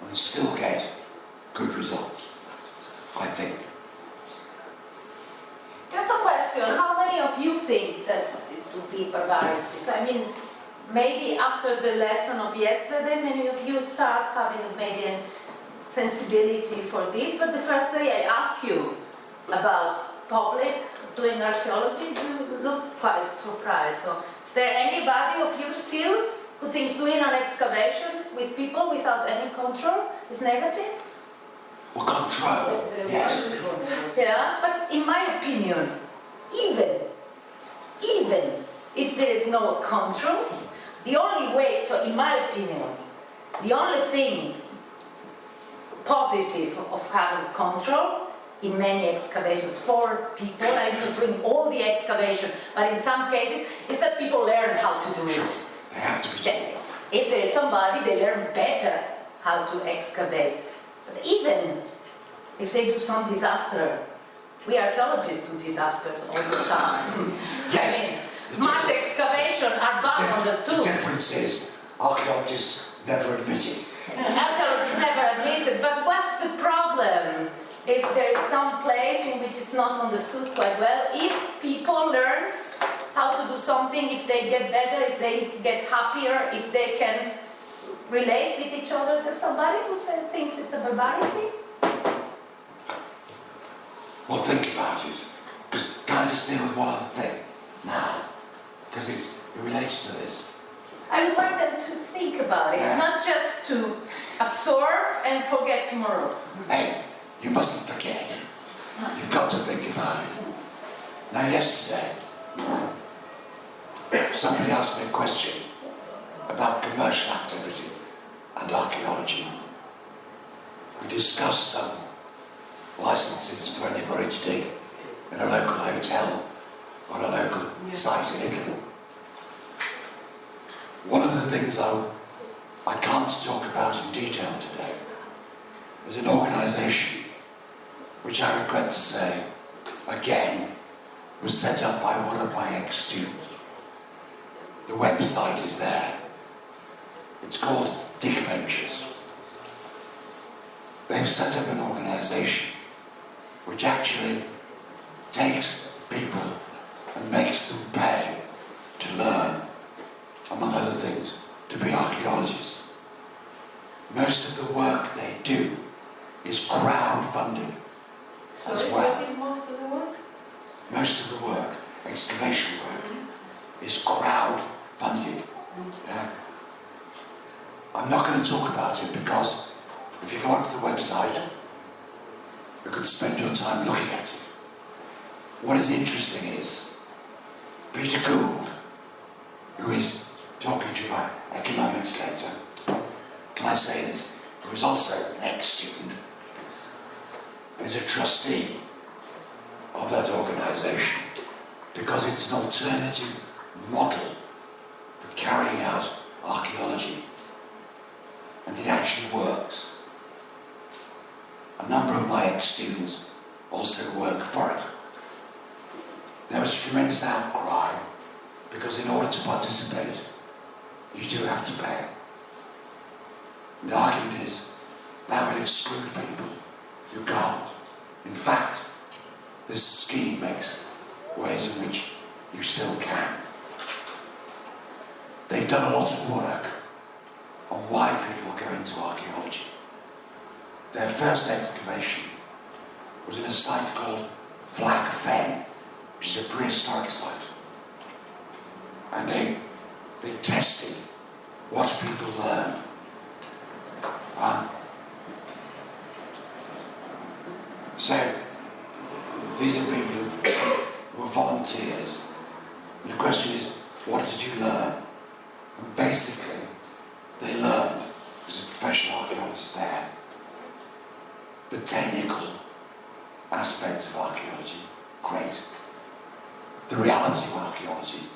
and still get good results, I think. Just a question, how many of you think that it would be barbarity? So I mean, maybe after the lesson of yesterday, many of you start having maybe a sensibility for this, but the first day I asked you about public doing archaeology, you looked quite surprised. So is there anybody of you still who thinks doing an excavation with people without any control is negative? Well, control, yes. Yeah, but in my opinion, even if there is no control, the only way, so in my opinion, the only thing positive of having control in many excavations for people, I'm not doing all the excavation, but in some cases, is that people learn how to do it. They have to be. If there is somebody, they learn better how to excavate. But even if they do some disaster, we archaeologists do disasters all the time. Yes. I mean, much excavation are bad understood. The difference is archaeologists never admit it. Archaeologists never admit it, but what's the problem? If there is some place in which it's not understood quite well, if people learn how to do something, if they get better, if they get happier, if they can relate with each other, there's somebody who thinks it's a barbarity? Well, think about it. Because can I just deal with one other thing now? Because it relates to this. I would like them to think about it, not just to absorb and forget tomorrow. Hey, you mustn't forget. You've got to think about it. Now, yesterday, somebody asked me a question about commercial activity and archaeology. We discussed licenses for anybody to dig in a local hotel or a local site in Italy. One of the things I can't talk about in detail today is an organisation which I regret to say, again, was set up by one of my ex-students. The website is there. It's called Dig Ventures. They've set up an organisation which actually takes people and makes them pay to learn, among other things, to be archaeologists. Most of the work they do is crowd-funded as well. What is most of the work? Most of the work, excavation work, is crowd-funded. Yeah? I'm not going to talk about it because if you go onto the website, you could spend your time looking at it. what is interesting is Peter Gould, who is talking to you about economics later, can I say this, who is also an ex-student, is a trustee of that organisation because it's an alternative model for carrying out archaeology, and it actually works. A number of my ex-students also work for it. There was a tremendous outcry because in order to participate, you do have to pay. The argument is that will exclude people. You can't. In fact, this scheme makes ways in which you still can. They've done a lot of work on why people go into archaeology. Their first excavation was in a site called Flag Fen, which is a prehistoric site. And they tested what people learned. So, these are people who were volunteers. And the question is, what did you learn? And basically, they learned, as a professional archaeologist there, the technical aspects of archaeology, great. The reality of archaeology,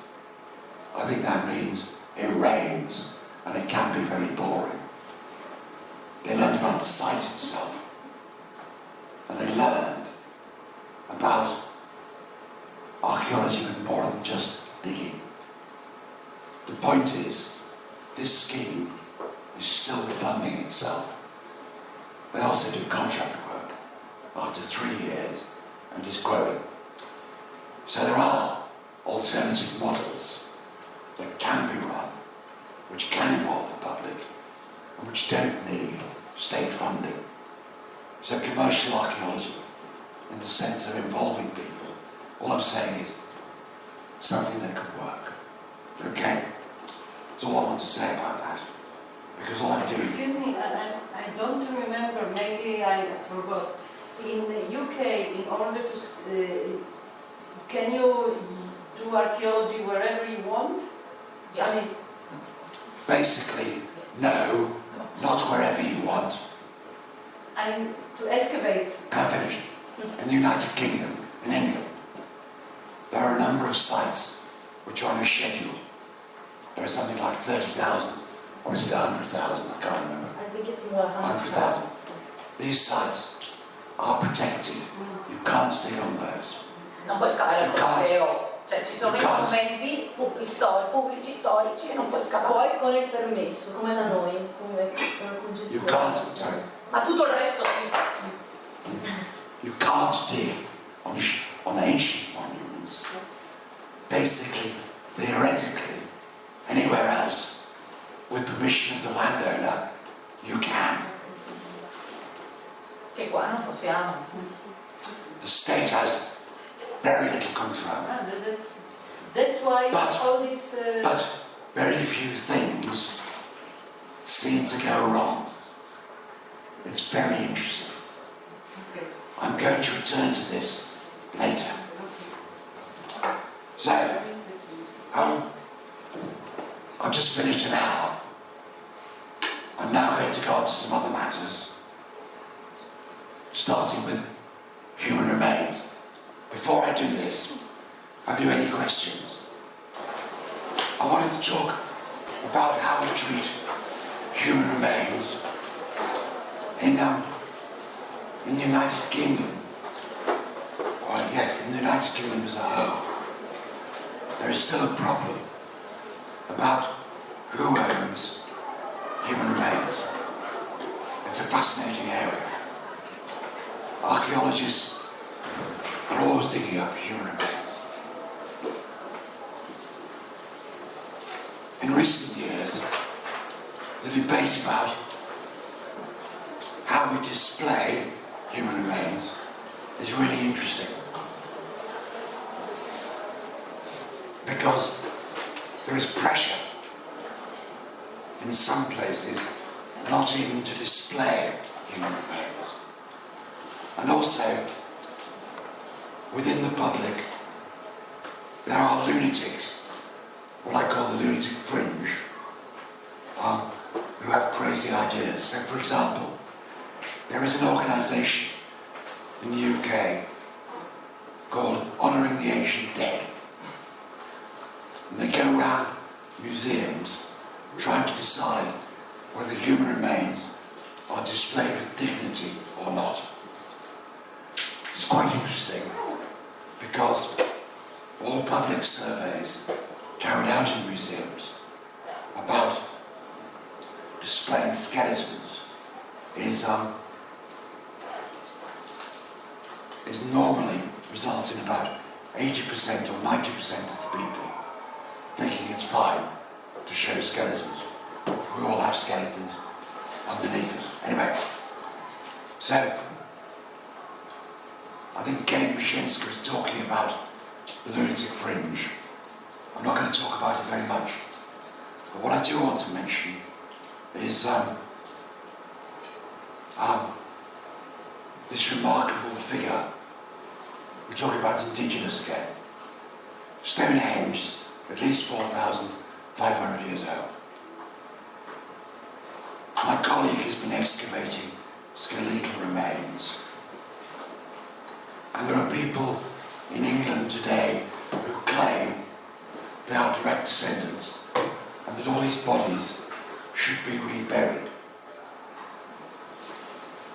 I think that means it rains and it can be very boring. They learned about the site itself, and they learned about archaeology with more than just digging. The point is, this scheme is still funding itself. They also do contract work after 3 years and is growing. So there are alternative models that can be run, which can involve the public, and which don't need state funding. So commercial archaeology, in the sense of involving people, all I'm saying is something that could work. Okay? That's all I want to say about that. Because all I'm doing... Excuse me, I don't remember, maybe I forgot. In the UK, in order to... can you do archaeology wherever you want? Yeah. I mean, basically, no, not wherever you want. I mean, to excavate. Can I finish? In the United Kingdom, in England, there are a number of sites which are on a schedule. There is something like 30,000, or is it 100,000? I can't remember. I think it's more 100,000. These sites are protected. You can't dig on those. Non puoi scavare al You can't. corso, cioè ci sono i You can't. documenti pubblici storici e non puoi scavare. Poi con il permesso, come da noi, come con la concessione. You can't, sorry. Ma tutto il resto sì. You can't dig on ancient monuments. Basically, theoretically, anywhere else, with permission of the landowner, you can. Che qua non possiamo. The state has very little control. That's why But- all this... But very few things seem to go wrong. It's very interesting. I'm going to return to this later. So, I've just finished an hour. I'm now going to go on to some other matters, starting with human remains. Before I do this, have you any questions? I wanted to talk about how we treat human remains in the United Kingdom, or yet in the United Kingdom as a whole. There is still a problem about who owns human remains. It's a fascinating area. Archaeologists are always digging up human remains. In recent years, the debate about how we display human remains is really interesting. Because there is pressure in some places not even to display human remains. And also, within the public, there are lunatics, what I call the lunatic fringe, who have crazy ideas. So, for example, there is an organisation in the UK called Honouring the Ancient Dead. And they go around museums trying to decide whether human remains are displayed with dignity or not. It's quite interesting because all public surveys carried out in museums about displaying skeletons is normally results in about 80% or 90% of the people thinking it's fine to show skeletons. We all have skeletons underneath us. Anyway, so I think Kate Mashinska is talking about the lunatic fringe. I'm not going to talk about it very much, but what I do want to mention is this remarkable figure. We're talking about indigenous again. Stonehenge is at least 4,500 years old. My colleague has been excavating skeletal remains. And there are people in England today who claim they are direct descendants and that all these bodies should be reburied.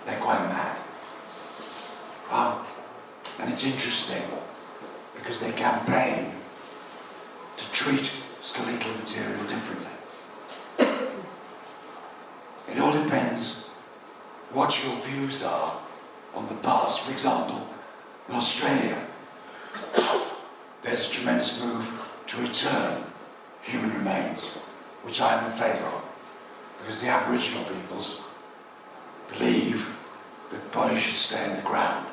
They're quite mad. And it's interesting because they campaign to treat skeletal material differently. It all depends what your views are on the past. For example, in Australia, there's a tremendous move to return human remains, which I am in favour of, because the Aboriginal peoples believe that bodies should stay in the ground.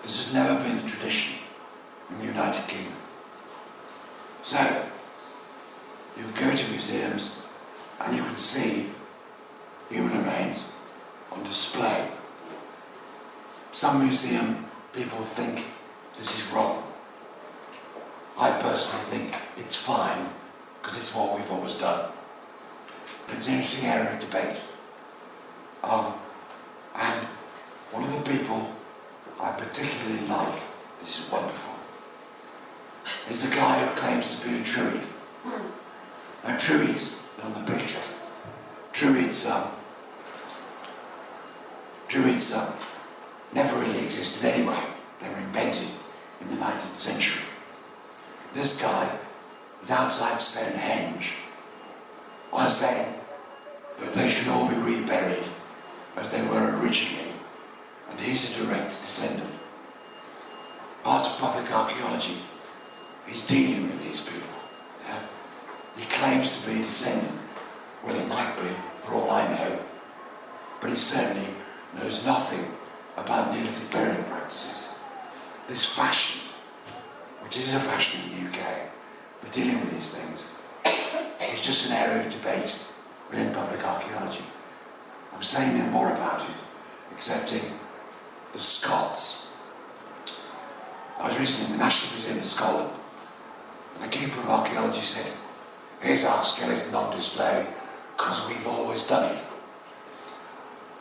This has never been the tradition in the United Kingdom. So, you can go to museums and you can see human remains on display. Some museum people think this is wrong. I personally think it's fine because it's what we've always done. But it's an interesting area of debate. And one of the people I particularly like, this is wonderful, is the guy who claims to be a Druid. Now Druids, on the picture, Druids never really existed anyway. They were invented in the 19th century. This guy is outside Stonehenge. I say that they should all be reburied as they were originally, and he's a direct descendant. Part of public archaeology is dealing with these people. Yeah? He claims to be a descendant. Well, it might be, for all I know, but he certainly knows nothing about Neolithic burial practices. This fashion, which is a fashion in the UK, for dealing with these things, is just an area of debate within public archaeology. I'm saying no more about it, excepting the Scots. I was recently in the National Museum of Scotland, and the keeper of archaeology said, "Here's our skeleton on display, because we've always done it."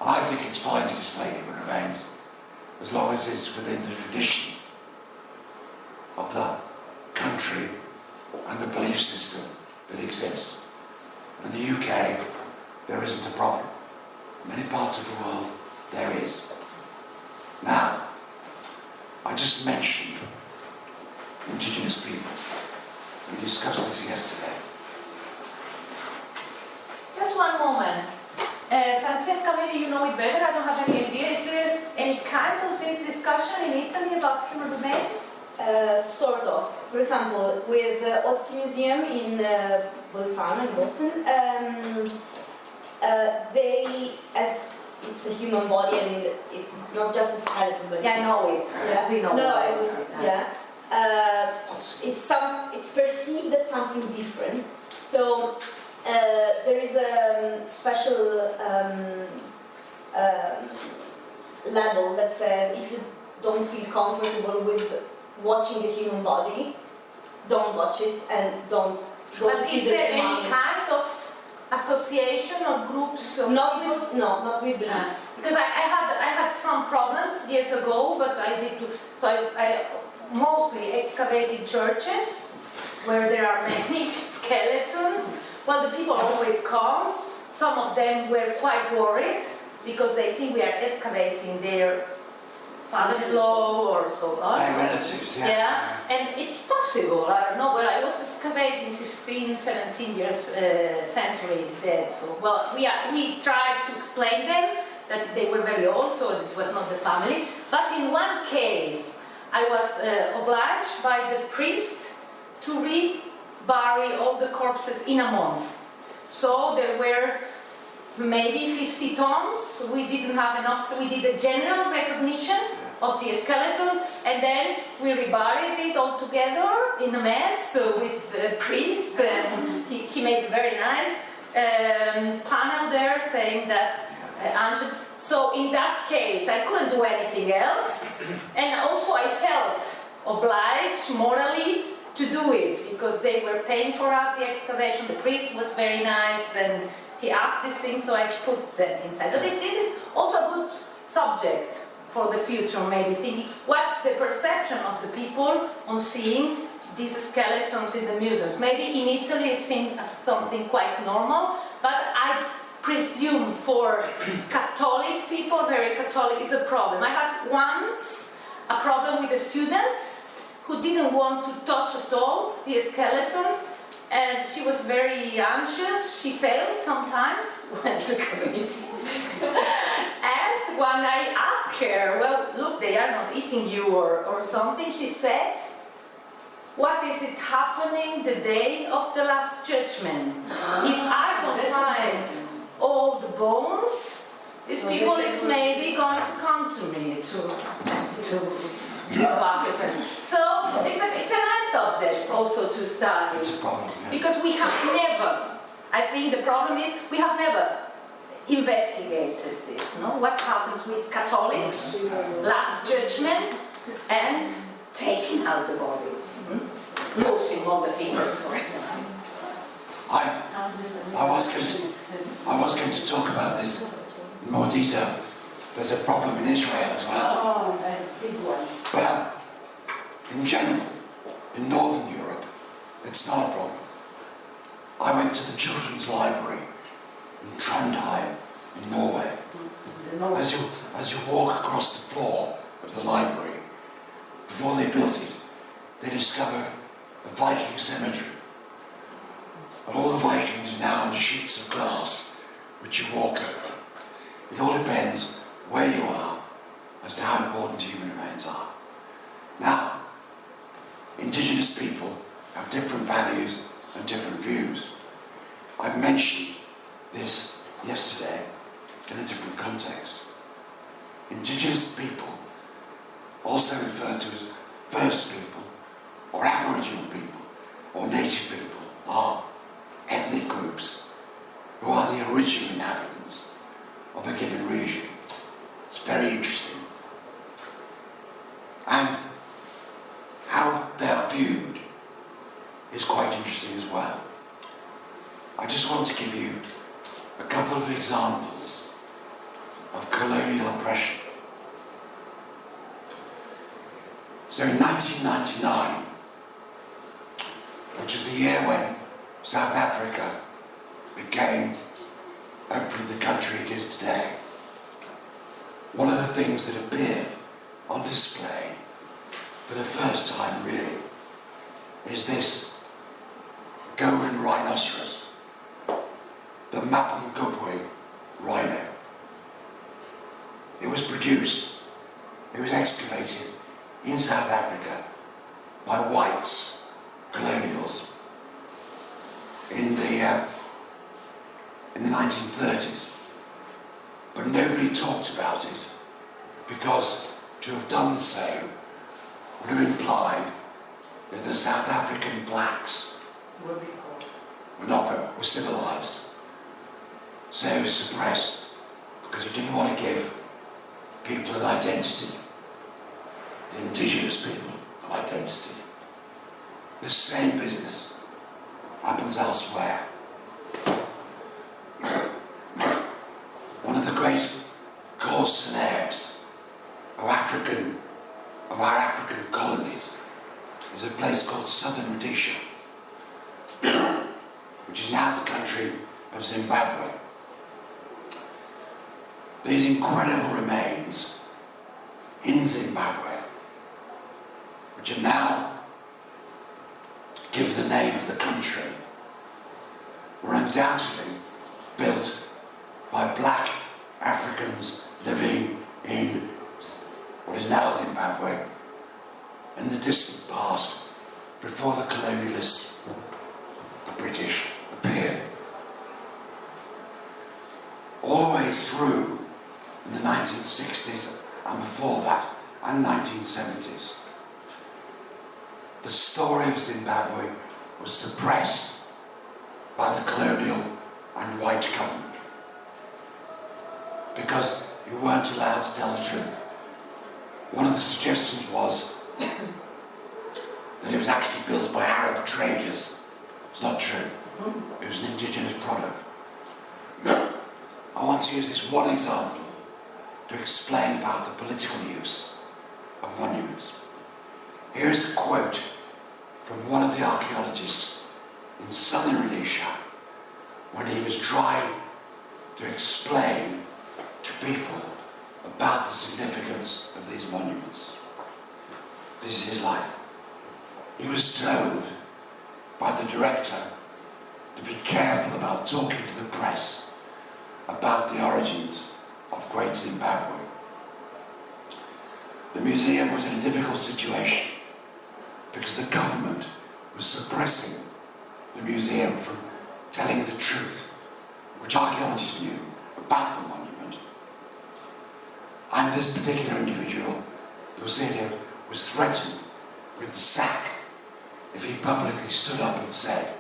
And I think it's fine to display human remains, as long as it's within the tradition of the country and the belief system that exists. In the UK, there isn't a problem. In many parts of the world, there is. Now, I just mentioned indigenous people. We discussed this yesterday. Just one moment. Francesca, maybe you know it better, I don't have any idea. Is there any kind of this discussion in Italy about human remains? Sort of. For example, with the Ozzi Museum in Bolzano, in Bozen, they, as it's a human body and it's not just a skeleton, but Yeah, I know it. Yeah. We know. No, it was, yeah. It's perceived as something different. So there is a special label that says if you don't feel comfortable with watching the human body, don't watch it and don't go But to see is there any mummy. kind of association or groups? Or Not with beliefs. Because I had some problems years ago, but I mostly excavated churches where there are many skeletons. Well, the people always come. Some of them were quite worried because they think we are excavating their father-in-law or so on. My relatives, yeah. Yeah, and it's possible. I don't know. Well, I was excavating 16, 17 years century dead. So, well, we tried to explain them that they were very old, so it was not the family. But in one case, I was obliged by the priest to rebury all the corpses in a month. So there were maybe 50 tombs. We didn't have enough. We did a general recognition of the skeletons, and then we reburied it all together in a mess with the priest, and he made a very nice panel there saying that ancient. So in that case, I couldn't do anything else, and also I felt obliged morally to do it because they were paying for us the excavation. The priest was very nice, and he asked these things, so I put them inside. But this is also a good subject for the future, maybe thinking what's the perception of the people on seeing these skeletons in the museums. Maybe in Italy it's seen as something quite normal, but I presume for Catholic people, very Catholic, is a problem. I had once a problem with a student who didn't want to touch at all the skeletons, and she was very anxious. She failed sometimes when the community. And when I asked her, well, look, they are not eating you or something, she said, what is it happening the day of the Last Judgment? If I don't find all the bones, these people is maybe going to come to me to so it's a nice subject also to study. It's a problem, yeah. Because we have never, I think the problem is, we have never investigated this, no? What happens with Catholics, Last Judgment, and taking out the bodies, losing all the fingers, for example. I was going to talk about this in more detail. There's a problem in Israel as well. Oh, a big one. But in general, in Northern Europe, it's not a problem. I went to the Children's Library in Trondheim, in Norway. As you walk across the floor of the library, before they built it, they discovered a Viking cemetery. And all the Vikings are now under sheets of glass, which you walk over. It all depends where you are as to how important human remains are. Now, indigenous people have different values and different views. I mentioned this yesterday in a different context. Indigenous people, also referred to as First People, or Aboriginal people, or Native people, are ethnic groups who are the original inhabitants of a given region. It's very interesting. And how they are viewed is quite interesting as well. I just want to give you a couple of examples of colonial oppression. So in 1999, which is the year when South Africa became hopefully the country it is today, one of the things that appeared on display for the first time really is this golden rhinoceros, the Mapungubwe rhino. It was excavated in South Africa by whites, colonials, in the 1930s. But nobody talked about it because to have done so would have implied that the South African blacks were civilized. So it was suppressed because you didn't want to give people an identity. the indigenous people of identity. The same business happens elsewhere. One of the great causes and herbs of our African colonies is a place called Southern Rhodesia, which is now the country of Zimbabwe. These incredible remains in Zimbabwe, which are now give the name of the country, were undoubtedly built by black Africans living in what is now Zimbabwe in the distant past, before the colonialists, the British, appeared. All the way through in the 1960s and before that, and 1970s, the story of Zimbabwe was suppressed by the colonial and white government because you weren't allowed to tell the truth. One of the suggestions was that it was actually built by Arab traders. It's not true. It was an indigenous product. I want to use this one example to explain about the political use of monuments. Here is a quote from one of the archaeologists in Southern Rhodesia when he was trying to explain to people about the significance of these monuments. This is his life. He was told by the director to be careful about talking to the press about the origins of Great Zimbabwe. The museum was in a difficult situation because the government was suppressing the museum from telling the truth, which archaeologists knew about the monument. And this particular individual, Lezione, was threatened with the sack if he publicly stood up and said,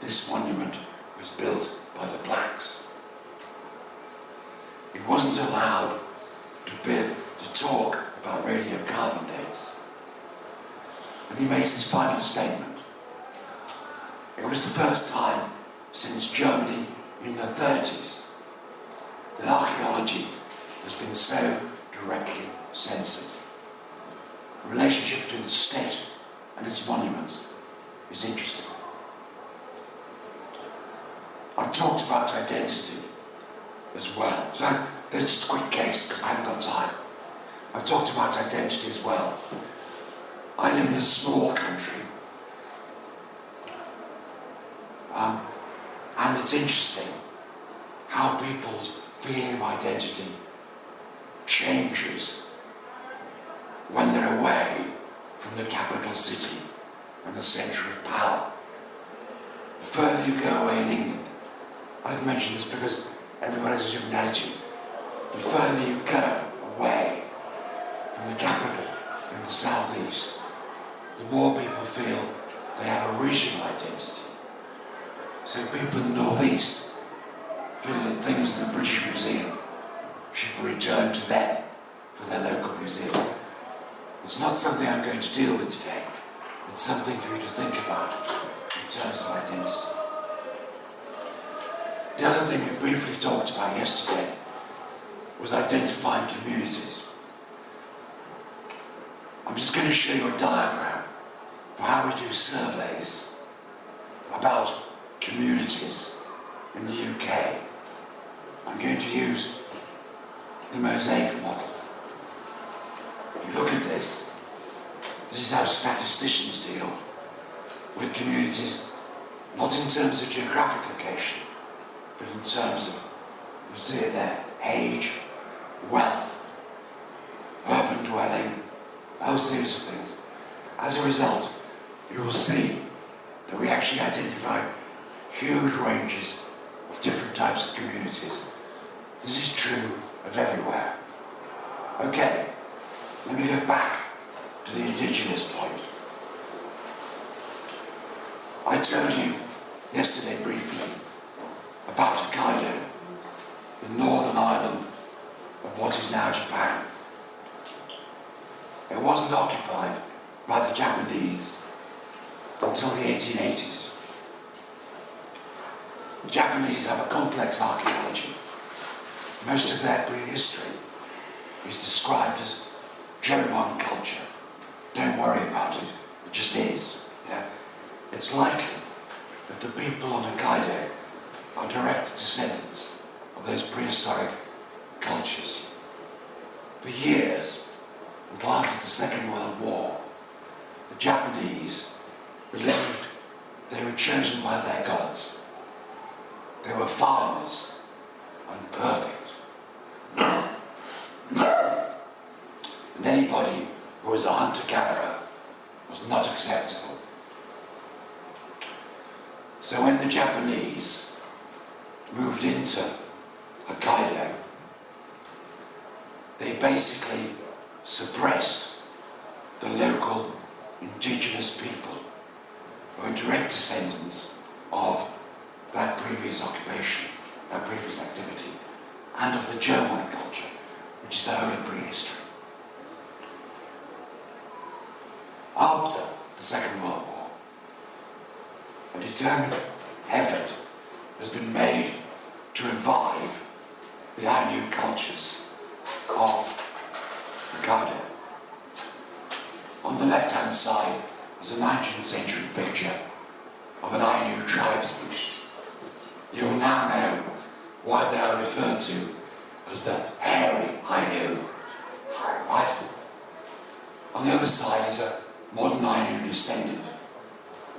this monument was built by the blacks. He wasn't allowed to talk about radiocarbon dates. And he makes his final statement. It was the first time since Germany in the 30s that archaeology has been so directly censored. The relationship between the state and its monuments is interesting. I've talked about identity as well. So there's just a quick case because I haven't got time. I've talked about identity as well. I live in a small country. And it's interesting how people's feeling of identity changes when they're away from the capital city and the centre of power. The further you go away in England, I've mentioned this because everybody has a different attitude. The further you go away from the capital in the southeast, the more people feel they have a regional identity. So people in the northeast feel that things in the British Museum should be returned to them for their local museum. It's not something I'm going to deal with today. It's something for you to think about in terms of identity. The other thing we briefly talked about yesterday was identifying communities. I'm just going to show you a diagram for how we do surveys about communities in the UK. I'm going to use the mosaic model. If you look at this, this is how statisticians deal with communities, not in terms of geographic location, but in terms of, you see it there, age, wealth, urban dwelling, those series of things. As a result, you will see that we actually identify huge ranges of different types of communities. This is true of everywhere. Okay, let me go back to the indigenous point. I told you yesterday briefly about Hokkaido, the northern island of what is now Japan. It wasn't wasn't occupied by the Japanese until the 1880s. The Japanese have a complex archaeology. Most of their prehistory is described as Jomon culture. Don't worry about it, it just is. Yeah? It's likely that the people on Hokkaido are direct descendants of those prehistoric cultures. For years, until after the Second World War, the Japanese believed they were chosen by their gods. They were farmers and perfect. And anybody who was a hunter-gatherer was not acceptable. So when the Japanese moved into Hokkaido, they basically suppressed the local indigenous people who were direct descendants of that previous occupation, that previous activity, and of the Jomon culture, which is the whole of prehistory. After the Second World War, a determined effort has been made to revive the Ainu cultures of Hokkaido. On the left-hand side is a 19th century picture of an Ainu tribesman. You will now know why they are referred to as the hairy Ainu. Right? On the other side is a modern Ainu descendant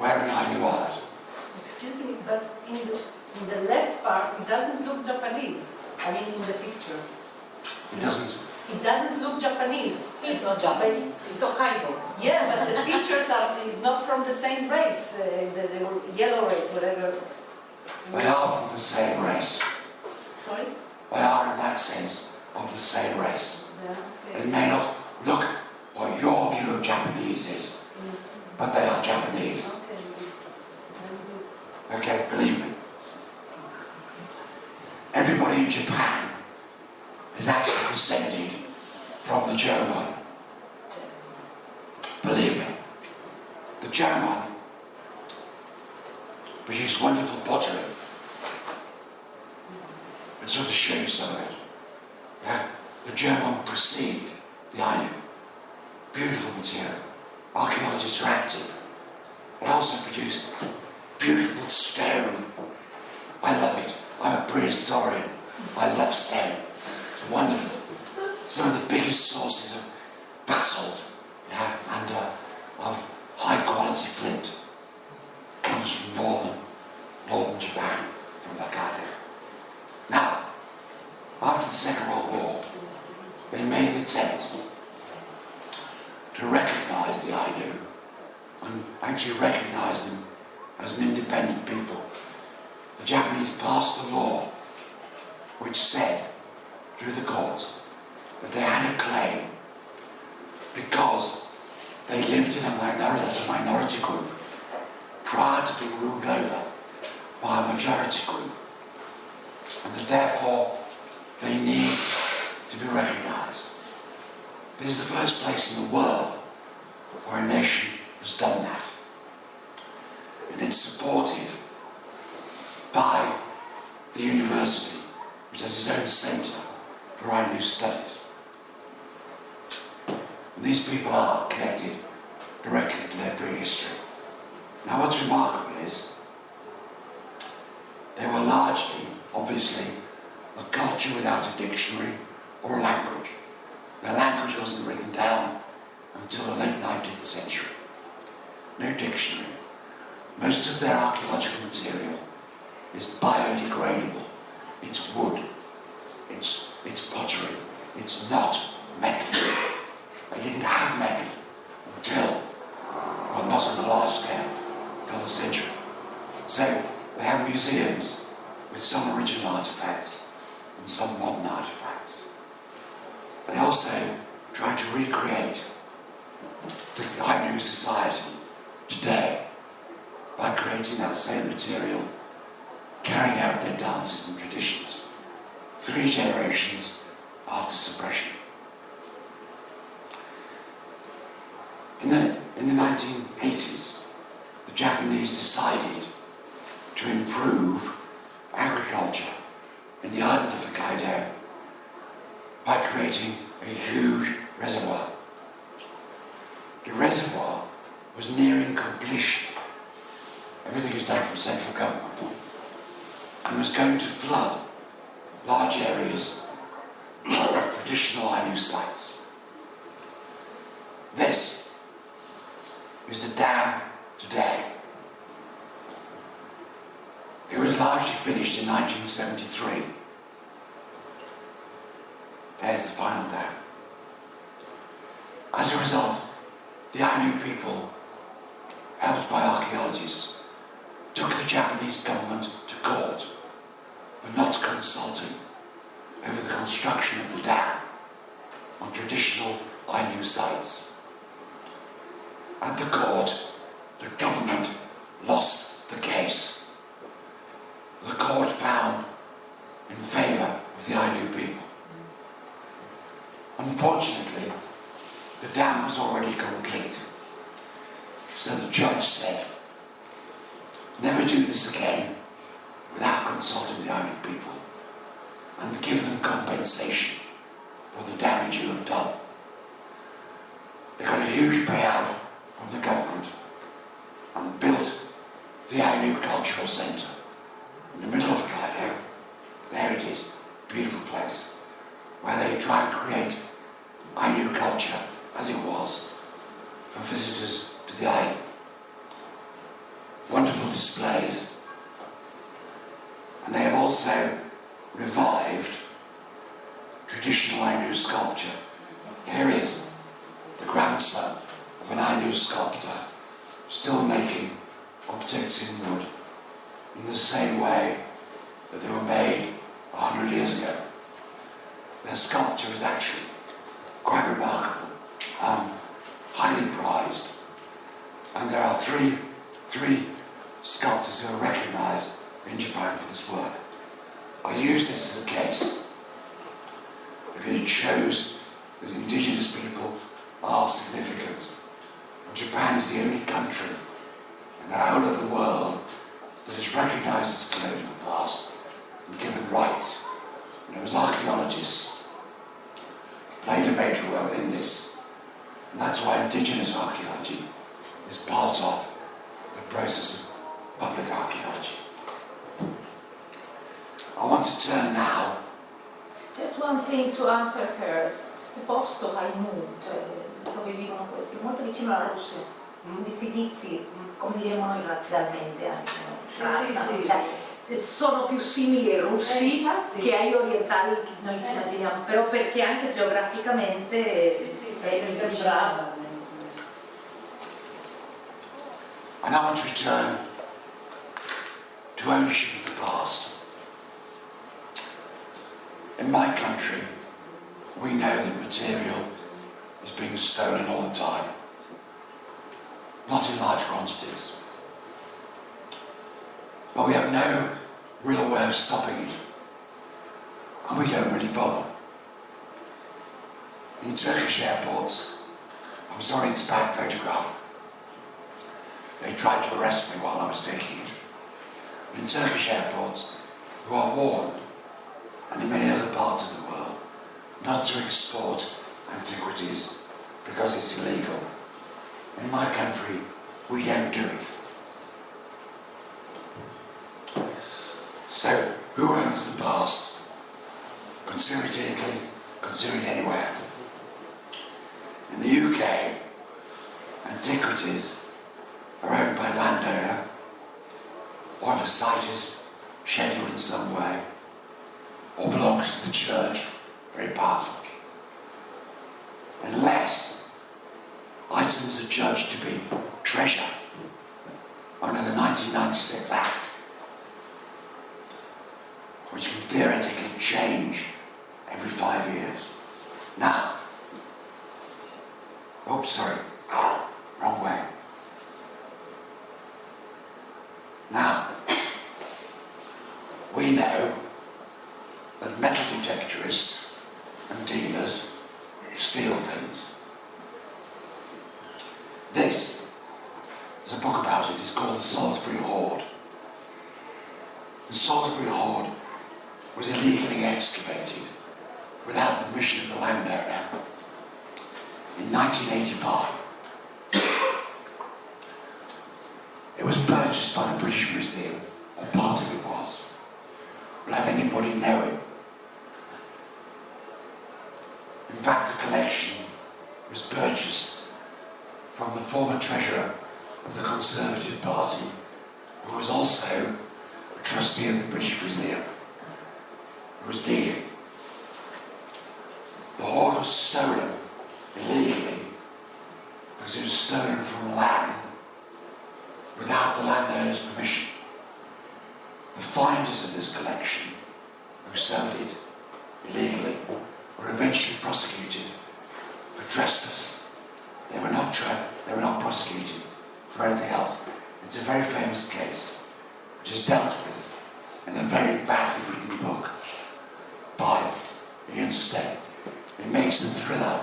wearing Ainu art. Excuse me, but in the left part, it doesn't look Japanese. I mean, in the picture. It doesn't. It doesn't look Japanese. He's not Japanese, he's Hokkaido. Yeah, but the features are is not from the same race, the yellow race, whatever. They are from the same race. Sorry? They are, in that sense, of the same race. Yeah, They okay. may not look what your view of Japanese is, but they are Japanese. Okay, good. Very good. Okay, believe me. Everybody in Japan is actually descended from the Jomon. Believe me. The Jomon produce wonderful pottery. And sort of show you some of it. Yeah? The Jomon precede the Ainu. Beautiful material. Archaeologists are active. They also produce beautiful stone. I love it. I'm a prehistorian. I love stone. It's wonderful. Some of the biggest sources of basalt, yeah, and of high quality flint comes from northern Japan, from Hokkaido. Now, after the Second World War, they made an attempt to recognise the Ainu and actually recognise them as an independent people. The Japanese passed a law which said, through the courts, that they had a claim because they lived in as a minority group prior to being ruled over by a majority group, and that therefore they need to be recognised. This is the first place in the world where a nation has done that, and it's supported by the university, which has its own centre for Ainu studies. And these people are connected directly to their prehistory. Now what's remarkable is they were largely, obviously, a culture without a dictionary or a language. Their language wasn't written down until the late 19th century. No dictionary. Most of their archaeological material is biodegradable. It's wood. It's pottery. It's not metal. They didn't have metal until, well, not on a large scale, until the century. So they have museums with some original artifacts and some modern artifacts. They also try to recreate the Ainu society today by creating that same material, carrying out their dances and traditions 3 generations after suppression. In the 1980s, the Japanese decided to improve agriculture in the island of Hokkaido by creating a huge reservoir. The reservoir was nearing completion. Everything is done from central government, and was going to flood large areas of traditional Ainu sites. This is the dam today. It was largely finished in 1973. There's the final dam. As a result, the Ainu people, helped by archaeologists, took the Japanese government to court for not consulting over the construction of the dam on traditional Ainu sites. At the court, the government lost the case. The court found in favour of the Ainu people. Unfortunately, the dam was already complete. So the judge said, never do this again without consulting the Ainu people and give them compensation for the damage you have done. They got a huge payout from the government and built the Ainu Cultural Centre in the middle of Hokkaido. There it is, beautiful place, where they try and create Ainu culture as it was for visitors to the island. Wonderful displays, and they have also revived traditional Ainu sculpture. Here is the grandson of an Ainu sculptor still making objects in wood in the same way that they were made 100 years ago. Their sculpture is actually quite remarkable, highly prized, and there are three sculptors who are recognised in Japan for this work. I use this as a case because it shows that indigenous people are significant. And Japan is the only country in the whole of the world that has recognised its colonial past and given rights. And it was archaeologists played a major role in this. And that's why indigenous archaeology is part of the process of public archaeology. I want to turn now. Just one thing to answer her. Questo posto Ainu, cioè dove vivono questi, molto vicino alla Russia, questi tizi, come diremo noi razzialmente, cioè, sono più simili ai russi che agli orientali che noi ci immaginiamo, però perché anche geograficamente è vicino. And I want to return to ownership of the past. In my country, we know that material is being stolen all the time, not in large quantities. But we have no real way of stopping it, and we don't really bother. In Turkish airports, I'm sorry it's a bad photograph, they tried to arrest me while I was taking it. In Turkish airports, you are warned, and in many other parts of the world, not to export antiquities because it's illegal. In my country, we don't do it. So, who owns the past? Consider it in Italy, consider it anywhere. In the UK, antiquities are owned by a landowner, or if a site is scheduled in some way, or belongs to the church, very powerful. Unless items are judged to be treasure under the 1996 Act, which can theoretically change every 5 years. Now, oops, sorry, wrong way. Now, we know that metal detectorists and dealers steal things. This There's a book about it. It's called The Salisbury Hoard. The Salisbury Hoard was illegally excavated without permission of the landowner in 1985. It was purchased by the British Museum, or part of it was, without anybody knowing. In fact, the collection was purchased from the former treasurer of the Conservative Party, who was also a trustee of the British Museum, who was dealing. The hoard was stolen illegally because it was stolen from land without the landowner's permission. The finders of this collection, who sold it illegally, were eventually prosecuted for trespass. They were not prosecuted for anything else. It's a very famous case, which is dealt with in a very badly written book by Ian Stead. It makes the thriller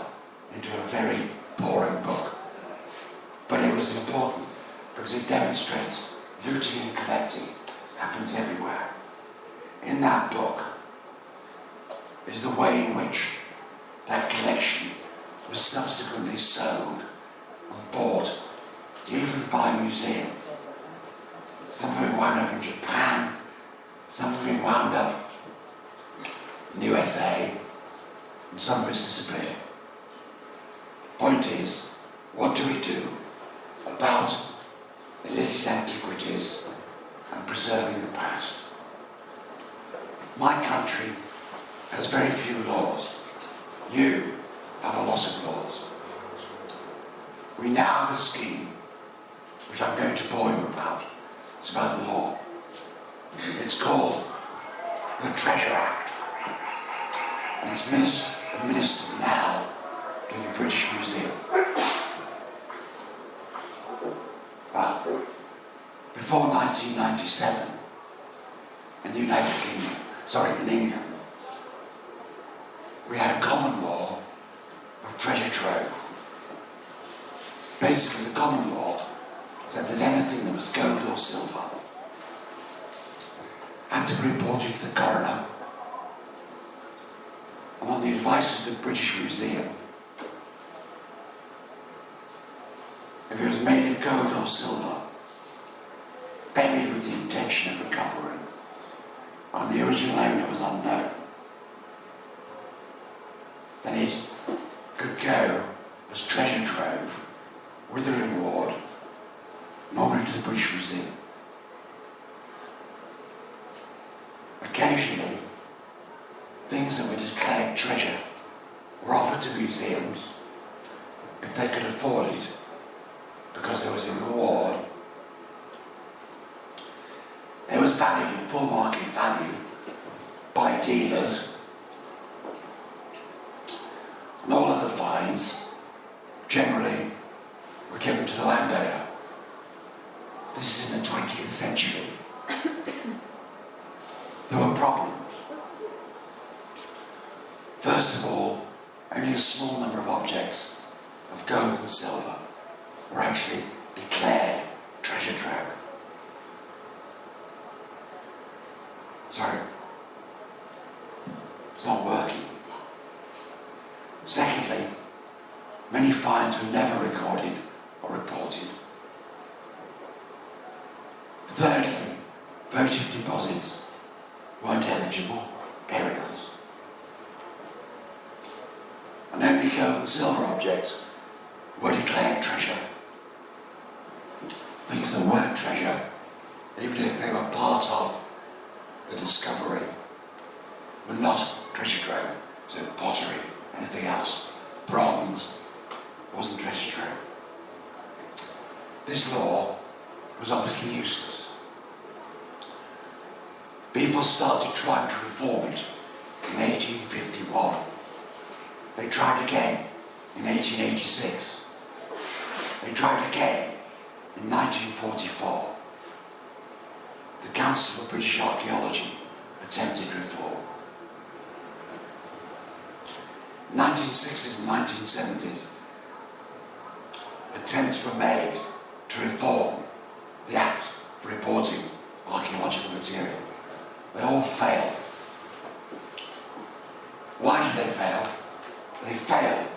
into a very boring book. But it was important because it demonstrates looting and collecting happens everywhere. In that book is the way in which that collection was subsequently sold and bought, even by museums. Some of it wound up in Japan, some of it wound up in the USA, and some of it's disappeared. Point is, what do we do about illicit antiquities and preserving the past? My country has very few laws. You have a lot of laws. We now have a scheme, which I'm going to bore you about. It's about the law. It's called the Treasure Act. And it's administered now to the British Museum. Well, before 1997, in the United Kingdom, in England, we had a common law of treasure trove. Basically, the common law said that anything that was gold or silver had to be reported to the coroner, and on the advice of the British Museum, if it was made of gold or silver, buried with the intention of recovery, and the original owner was unknown, then it could go as treasure trove with a reward, normally to the British Museum. Occasionally, things that were declared treasure were offered to museums if they could afford it, because there was a reward. It was valued at full market value by dealers, and all of the fines generally were given to the landowner. This is in the 20th century. There were problems. First of all, only a small number of objects of gold and silver were actually declared treasure trove. Sorry, it's not working. Secondly, many fines were never recorded or reported. Thirdly, votive deposits weren't eligible burials. And only gold and silver objects were declared treasure. Things that weren't treasure, even if they were part of the discovery, were not treasure trove. So pottery, anything else, bronze, wasn't treasure trove. This law was obviously useless. People started trying to reform it in 1851. They tried again in 1886. They tried again in 1944. The Council for British Archaeology attempted reform. In the 1960s and 1970s, attempts were made to reform the Act for reporting archaeological material. They all failed. Why did they fail? They failed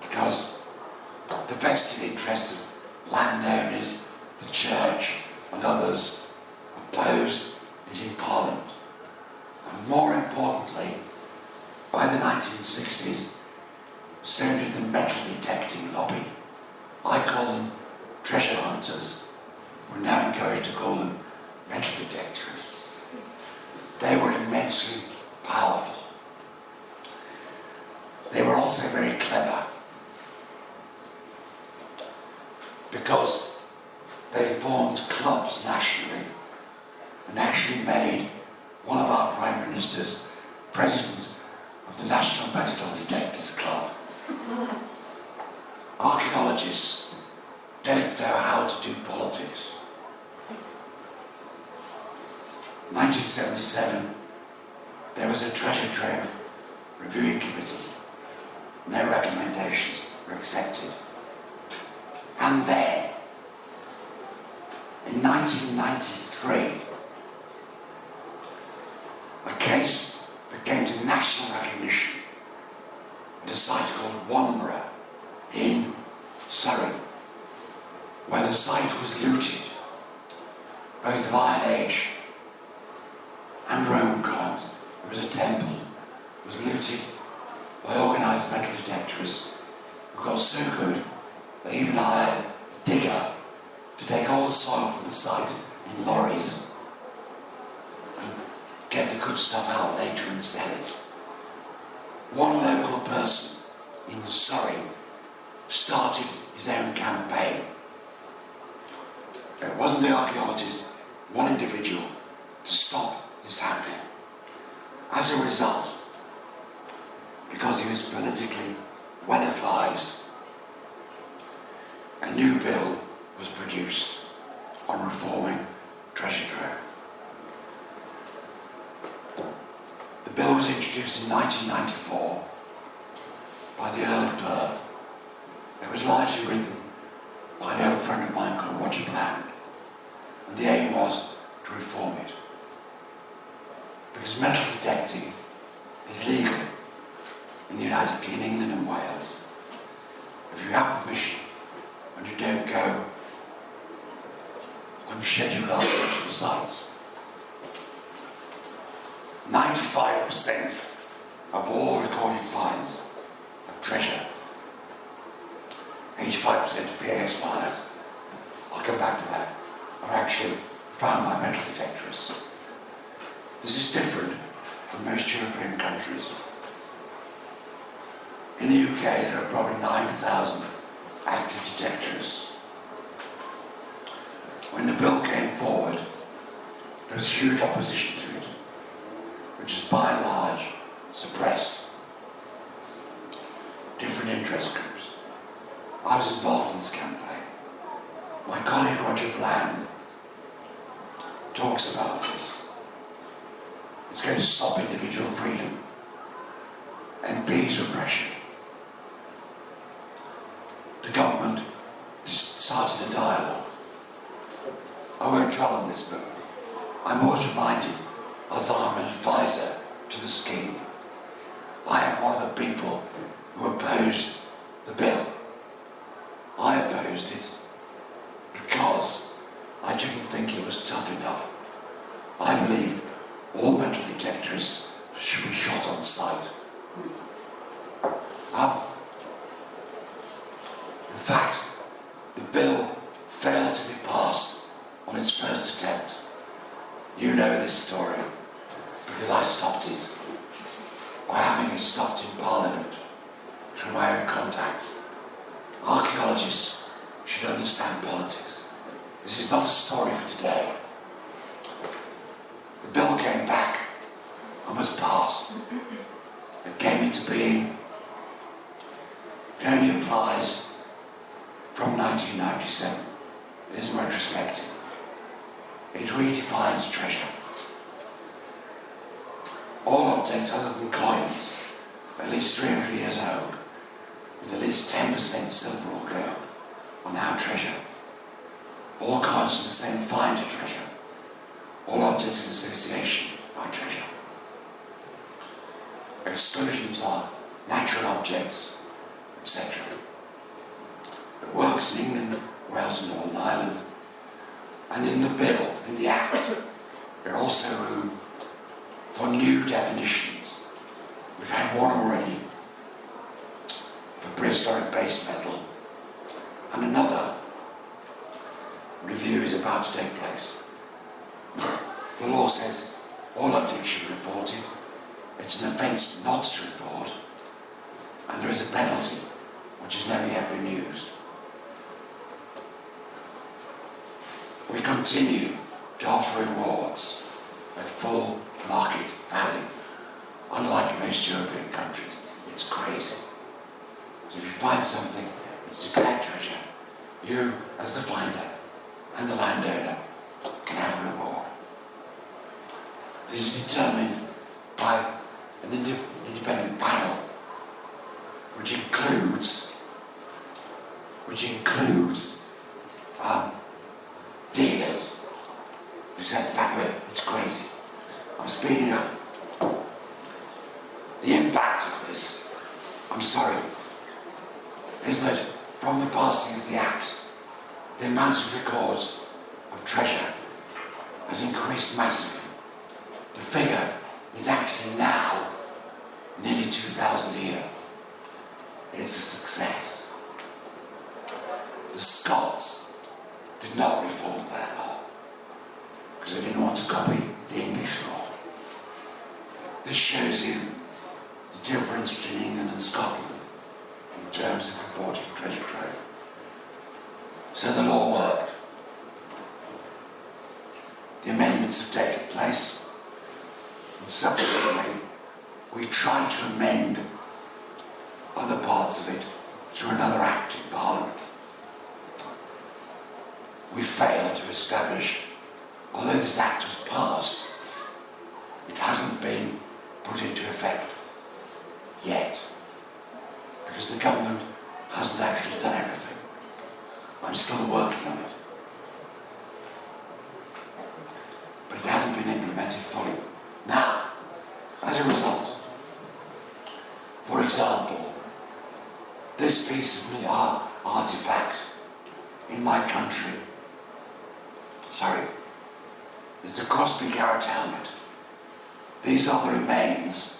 because the vested interests of landowners, the church and others opposed it in Parliament. And more importantly, by the 1960s, so did the metal detecting lobby. I call them treasure hunters. We're now encouraged to call them metal detectorists. They were immensely powerful. They were also very clever because they formed clubs nationally and actually made one of our Prime Ministers president of the National Metal Detectors Club. Archaeologists don't know how to do politics. 1977, there was a treasure trove reviewing committee. No recommendations were accepted. And then, in 1993, a case that came to national recognition at a site called Wanborough in Surrey, where the site was looted, both of Iron Age and Roman coins. There was a temple that was looted by organised metal detectorists who got so good they even hired a digger to take all the soil from the site in lorries and get the good stuff out later and sell it. One local person in Surrey started his own campaign. It wasn't the archaeologist, one individual, to stop this happening. As a result, because he was politically well advised, a new bill was produced on reforming treasure trove. The bill was introduced in 1994 by the Earl of Perth. It was largely written by an old friend of mine called Roger Bland, and the aim was to reform it. Because metal detecting is legal in the United Kingdom, England and Wales. If you have permission and you don't go on scheduled archaeological sites. 95% of all recorded finds of treasure, 85% of PAS finds, I'll come back to that, are actually found by metal detectorists. This is different from most European countries. In the UK, there are probably 9,000 active detectorists. When the bill came forward, there was huge opposition to it, which is by and large suppressed. Different interest groups. I was involved in this campaign. My colleague Roger Bland talks about this. It's going to stop individual freedom and peace repression. The government started a dialogue. I won't dwell on this, but I'm always reminded, as I'm an advisor to the scheme, I am one of the people who opposed the bill. I opposed it because I didn't think it was tough enough. I believe all metal detectorists should be shot on sight. In fact, the bill failed to be passed on its first attempt. You know this story, because I stopped it by having it stopped in Parliament through my own contacts. Archaeologists should understand politics. This is not a story for today. The bill came back and was passed. It came into being. It only applies from 1997. It isn't retrospective. It redefines treasure. All objects other than coins, at least 300 years old, with at least 10% silver or gold, are now treasure. all cards are the same find a treasure, all objects in association are treasure. Exclusions are natural objects, etc. It works in England, Wales and Northern Ireland, and in the bill, in the Act, there are also room for new definitions. We've had one already for prehistoric base metal, and another review is about to take place. The law says all objects should be reported. It's an offence not to report, and there is a penalty which has never yet been used. We continue to offer rewards at full market value. Unlike most European countries, it's crazy. So if you find something that's declared treasure, you, as the finder and the landowner, can have a reward. This is determined by an independent panel, which includes dealers who said, in fact, it's crazy. I'm speeding up. The impact of this, I'm sorry, is that from the passing of the Act, the amount of records of treasure has increased massively. The figure is actually now nearly 2,000 a year. It's a success. The Scots did not reform their law because they didn't want to copy the English law. This shows you the difference between England and Scotland in terms of reporting treasure trove. So the law worked. The amendments have taken place, and subsequently we tried to amend other parts of it through another act in Parliament. We failed to establish, although this act was passed, it hasn't been put into effect yet, because the government hasn't actually done everything. I'm still working on it, but it hasn't been implemented fully. Now, as a result, for example, this piece of artifact in my country, is the Crosby Garrett helmet. These are the remains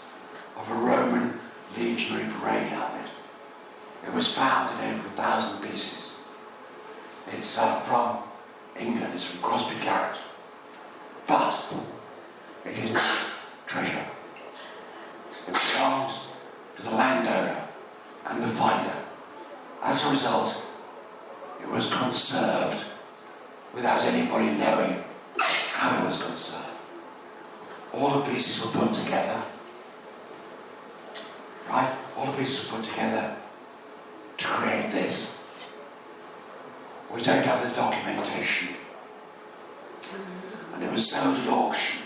of a Roman legionary parade helmet. It was found in over 1,000 pieces. It's from England, it's from Crosby Garrett. But it is treasure. It belongs to the landowner and the finder. As a result, it was conserved without anybody knowing how it was conserved. All the pieces were put together, right? All the pieces were put together to create this. We don't have the documentation. And it was sold at auction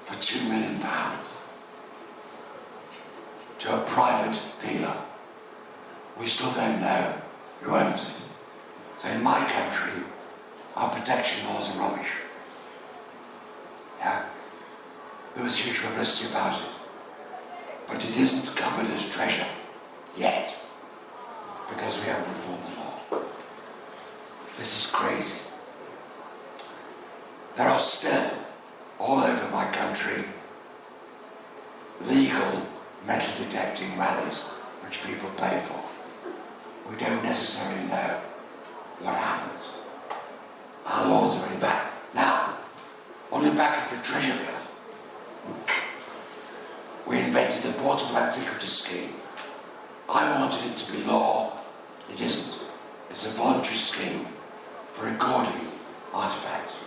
for £2 million to a private dealer. We still don't know who owns it. So in my country, our protection laws are rubbish. Yeah? There was huge publicity about it. But it isn't covered as treasure yet, because we haven't reformed the law. This is crazy. There are still, all over my country, legal metal detecting rallies which people pay for. We don't necessarily know what happens. Our laws are very bad. Now, on the back of the Treasure Bill, we invented the Portable Antiquities Scheme. I wanted it to be law. It isn't. It's a voluntary scheme for recording artifacts.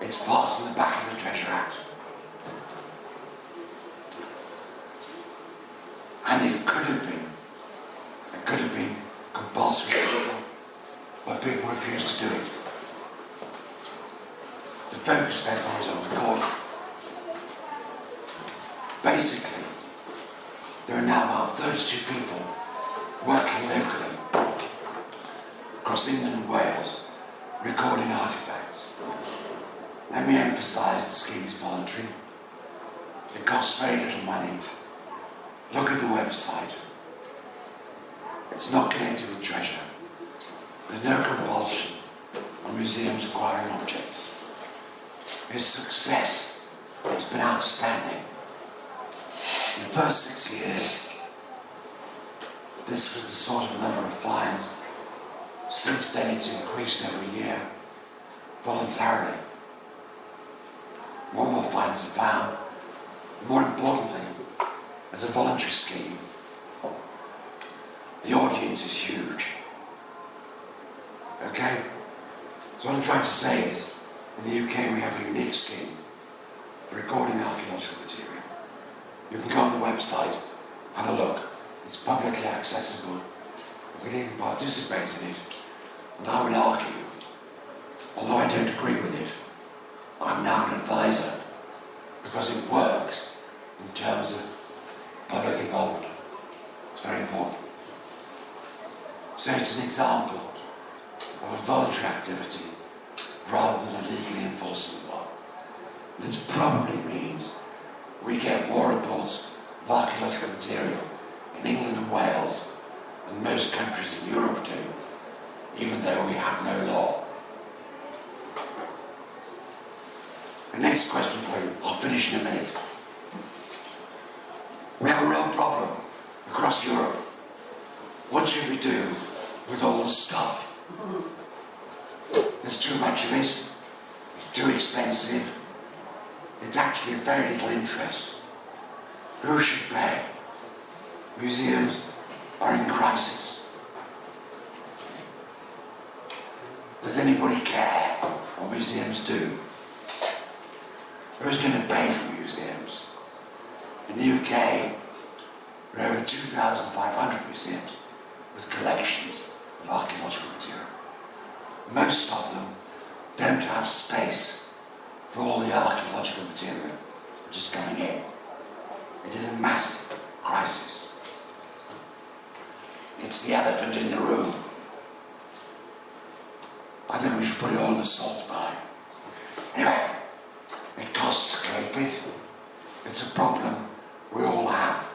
It's parts in the back of the Treasure Act. And it could have been compulsory legal, but people refused to do it. The focus therefore is on recording. Basically, there are now about 32 people working locally across England and Wales, recording artefacts. Let me emphasise the scheme is voluntary. It costs very little money. Look at the website. It's not connected with treasure. There's no compulsion on museums acquiring objects. Its success has been outstanding. In the first 6 years, this was the sort of number of finds. Since then, it's increased every year, voluntarily. More and more finds are found. More importantly, as a voluntary scheme, the audience is huge. Okay? So what I'm trying to say is, in the UK we have a unique scheme for recording archaeological material. You can go on the website, have a look. It's publicly accessible. You can even participate in it. And I would argue, although I don't agree with it, I'm now an advisor because it works in terms of public involvement. It's very important. So it's an example of a voluntary activity rather than a legally enforceable one. This probably means we get more reports of archaeological material in England and Wales than most countries in Europe do, even though we have no law. The next question for you, I'll finish in a minute. We have a real problem across Europe. What should we do with all this stuff? There's too much of it, it's too expensive, it's actually of very little interest. Who should pay? Museums are in crisis. Does anybody care what museums do? Who's going to pay for museums? In the UK, there are over 2,500 museums with collections of archaeological material. Most of them don't have space for all the archaeological material which is coming in. It is a massive crisis. It's the elephant in the room. I think we should put it all in the salt mine. Anyway, it costs a great bit. It's a problem we all have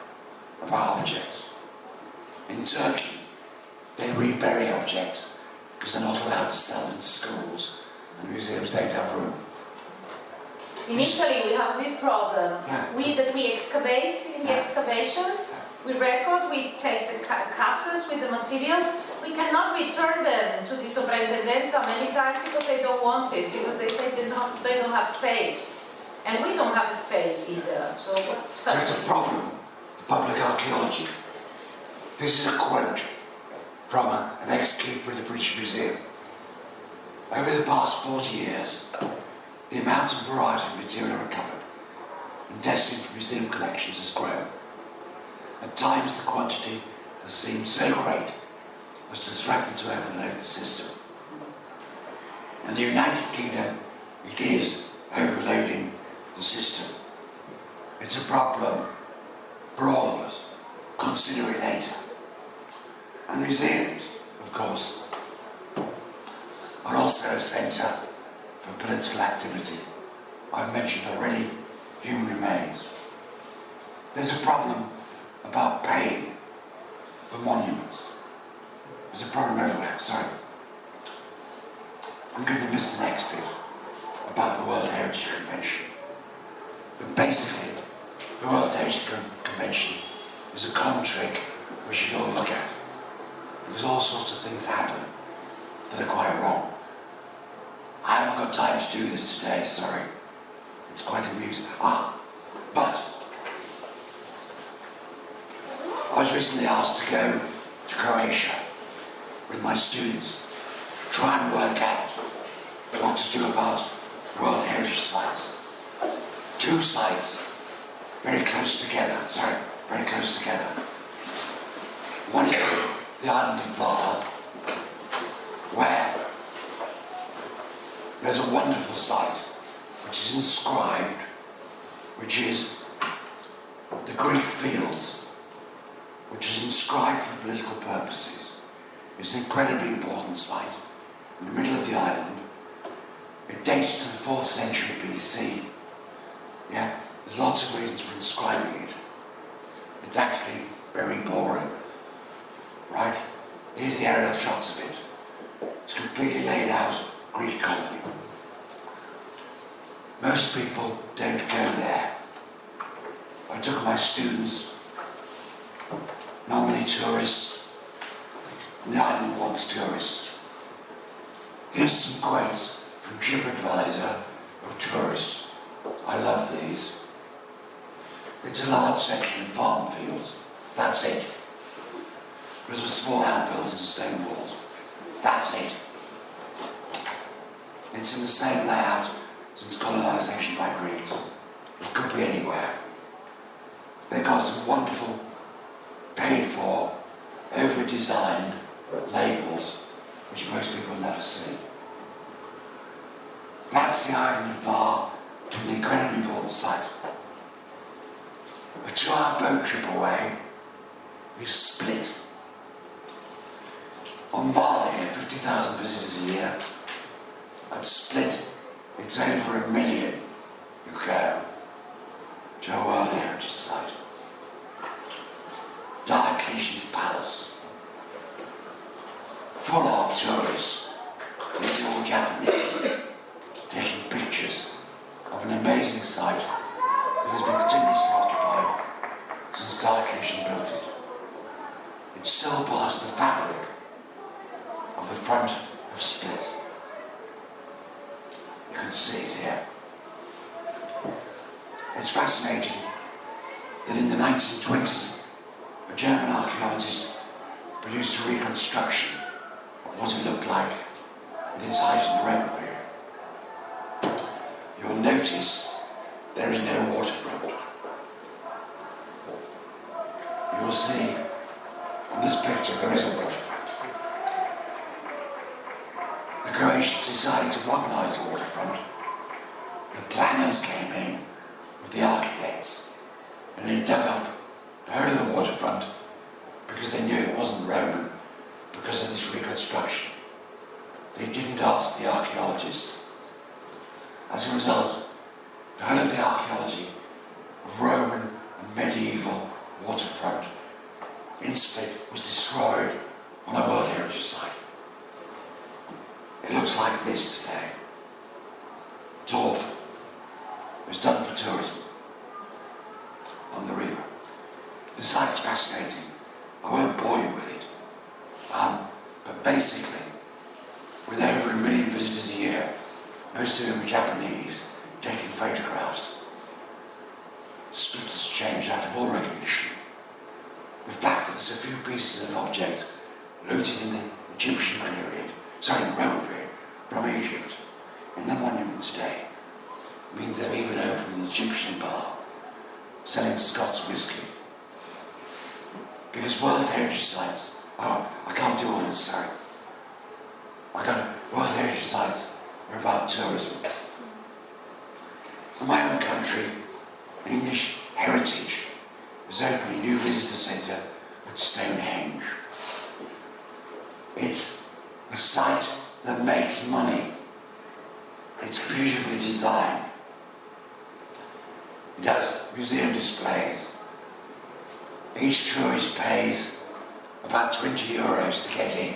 about objects. In Turkey, they rebury objects because they're not allowed to sell them to schools and museums don't have room. In Italy, we have a big problem. Yeah. We excavate in the excavations, we record, we take the cassettes with the material. We cannot return them to the Soprintendenza many times because they don't want it, because they say they don't have space. And we don't have space either. So what's So it's a problem for public archaeology. This is a quote from an ex-keeper of the British Museum. Over the past 40 years, the amount and variety of material recovered and destined for museum collections has grown. At times the quantity has seemed so great as to threaten to overload the system. In the United Kingdom, it is overloading the system. It's a problem for all of us. Consider it later. And museums, of course, are also a centre for political activity. I've mentioned already human remains. There's a problem about paying for monuments. There's a problem everywhere. Sorry. I'm going to miss the next bit about the World Heritage Convention. But basically, the World Heritage Convention is a con trick we should all look at. Because all sorts of things happen that are quite wrong. I haven't got time to do this today, sorry. It's quite amusing. But I was recently asked to go to Croatia with my students to try and work out what to do about World Heritage sites. Two sites very close together, very close together. One is the island of Var, where there's a wonderful site which is inscribed, which is the Greek Fields, which is inscribed for political purposes. It's an incredibly important site in the middle of the island. It dates to the 4th century BC. Yeah, there's lots of reasons for inscribing it. It's actually very boring, right? Here's the aerial shots of it. It's completely laid out Greek colony. Most people don't go there. I took my students, not many tourists, and the island wants tourists. Here's some quotes from TripAdvisor of tourists. I love these. It's a large section of farm fields. That's it. There's a small outbuildings and stone walls. That's it. It's in the same layout since colonisation by Greeks. It could be anywhere. They've got some wonderful, paid-for, over-designed labels which most people never see. That's the island of Var, an incredibly important site. A 2-hour boat trip away is Split. On Var they get 50,000 visitors a year. At Split, it's over 1 million who go to a World Heritage Site. Diocletian's Palace, full of tourists, it's all Japanese, taking pictures of an amazing site that has been continuously occupied since Diocletian built it. It's still part of the fabric of the front of Split. You can see it here. It's fascinating that in the 1920s, a German archaeologist produced a reconstruction of what it looked like at its height in the Roman period. You'll notice there is no waterfront. You'll see on this picture there is a waterfront. The Croatians decided to modernise the waterfront. The planners came in with the architects and they dug up the whole of the waterfront because they knew it wasn't Roman because of this reconstruction. They didn't ask the archaeologists. As a result, the whole of the archaeology of Roman and medieval waterfront in Split was destroyed on a World Heritage Site. It looks like this today. It's awful. It was done for tourism on the river. The site's fascinating. I won't bore you with it. But basically, with over 1 million visitors a year, most of them are Japanese, taking photographs, Split has changed out of all recognition. The fact that there's a few pieces of objects looted in the Egyptian period, the Roman period, from Egypt, in the monument today, means they've even opened an Egyptian bar selling Scots whisky. Because World Heritage Sites, I can't do all this, sorry. World Heritage Sites are about tourism. In my own country, English Heritage is opening a new visitor centre at Stonehenge. It's a site that makes money. It's beautifully designed. It has museum displays. Each tourist pays about 20 euros to get in.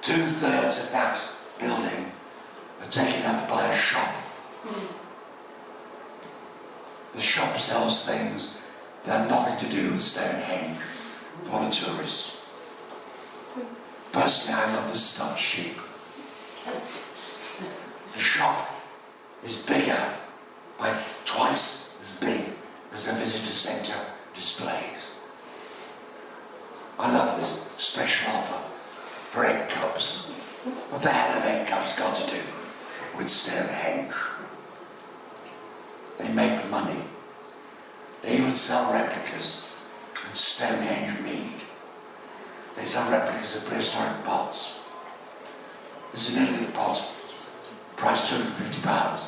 2/3 of that building are taken up by a shop. The shop sells things that have nothing to do with Stonehenge for the tourists. Personally, I love the stuffed sheep. The shop is bigger, by twice as big as the visitor centre displays. I love this special offer for egg cups. What the hell have egg cups got to do with Stonehenge? They make money. They even sell replicas and Stonehenge mead. They sell replicas of prehistoric pots. There's an Italy pot, priced £250,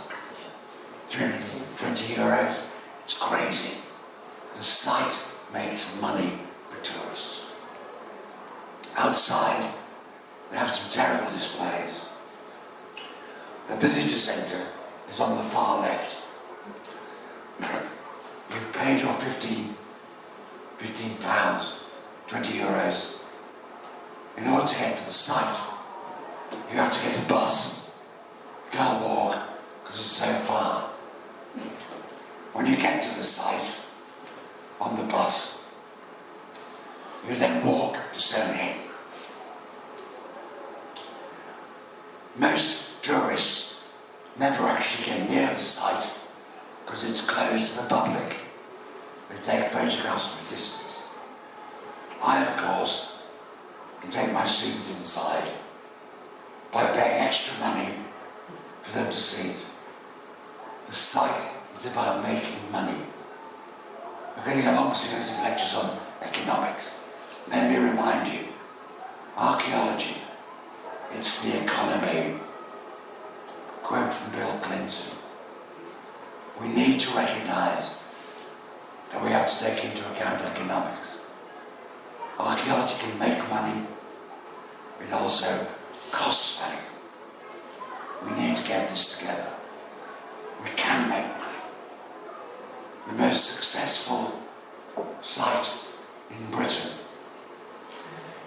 320 euros. It's crazy. The site makes money for tourists. Outside, we have some terrible displays. The visitor centre is on the far left. You've paid your £15, €20. In order to get to the site, you have to get a bus. You can't walk because it's so far. When you get to the site on the bus, you then walk to Stonehenge. Most tourists never actually get near the site because it's closed to the public. They take photographs from a distance. I, of course, can take my students inside by paying extra money for them to see it. The site is about making money. I'm getting along to lectures on economics. Let me remind you, archaeology, it's the economy. Quote from Bill Clinton. We need to recognise that we have to take into account economics. Archaeology can make money, it also costs money. We need to get this together. We can make money. The most successful site in Britain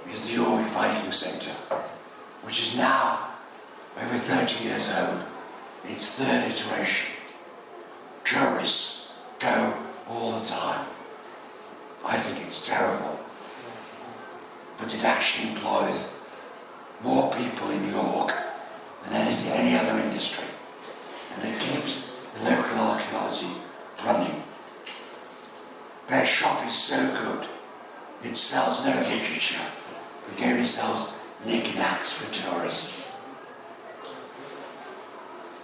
is the York Viking Centre, which is now over 30 years old, its third iteration. Tourists go all the time. I think it's terrible, but it actually employs more people in York than any other industry, and it keeps the local archaeology running. Their shop is so good, it sells no literature, it only sells knickknacks for tourists.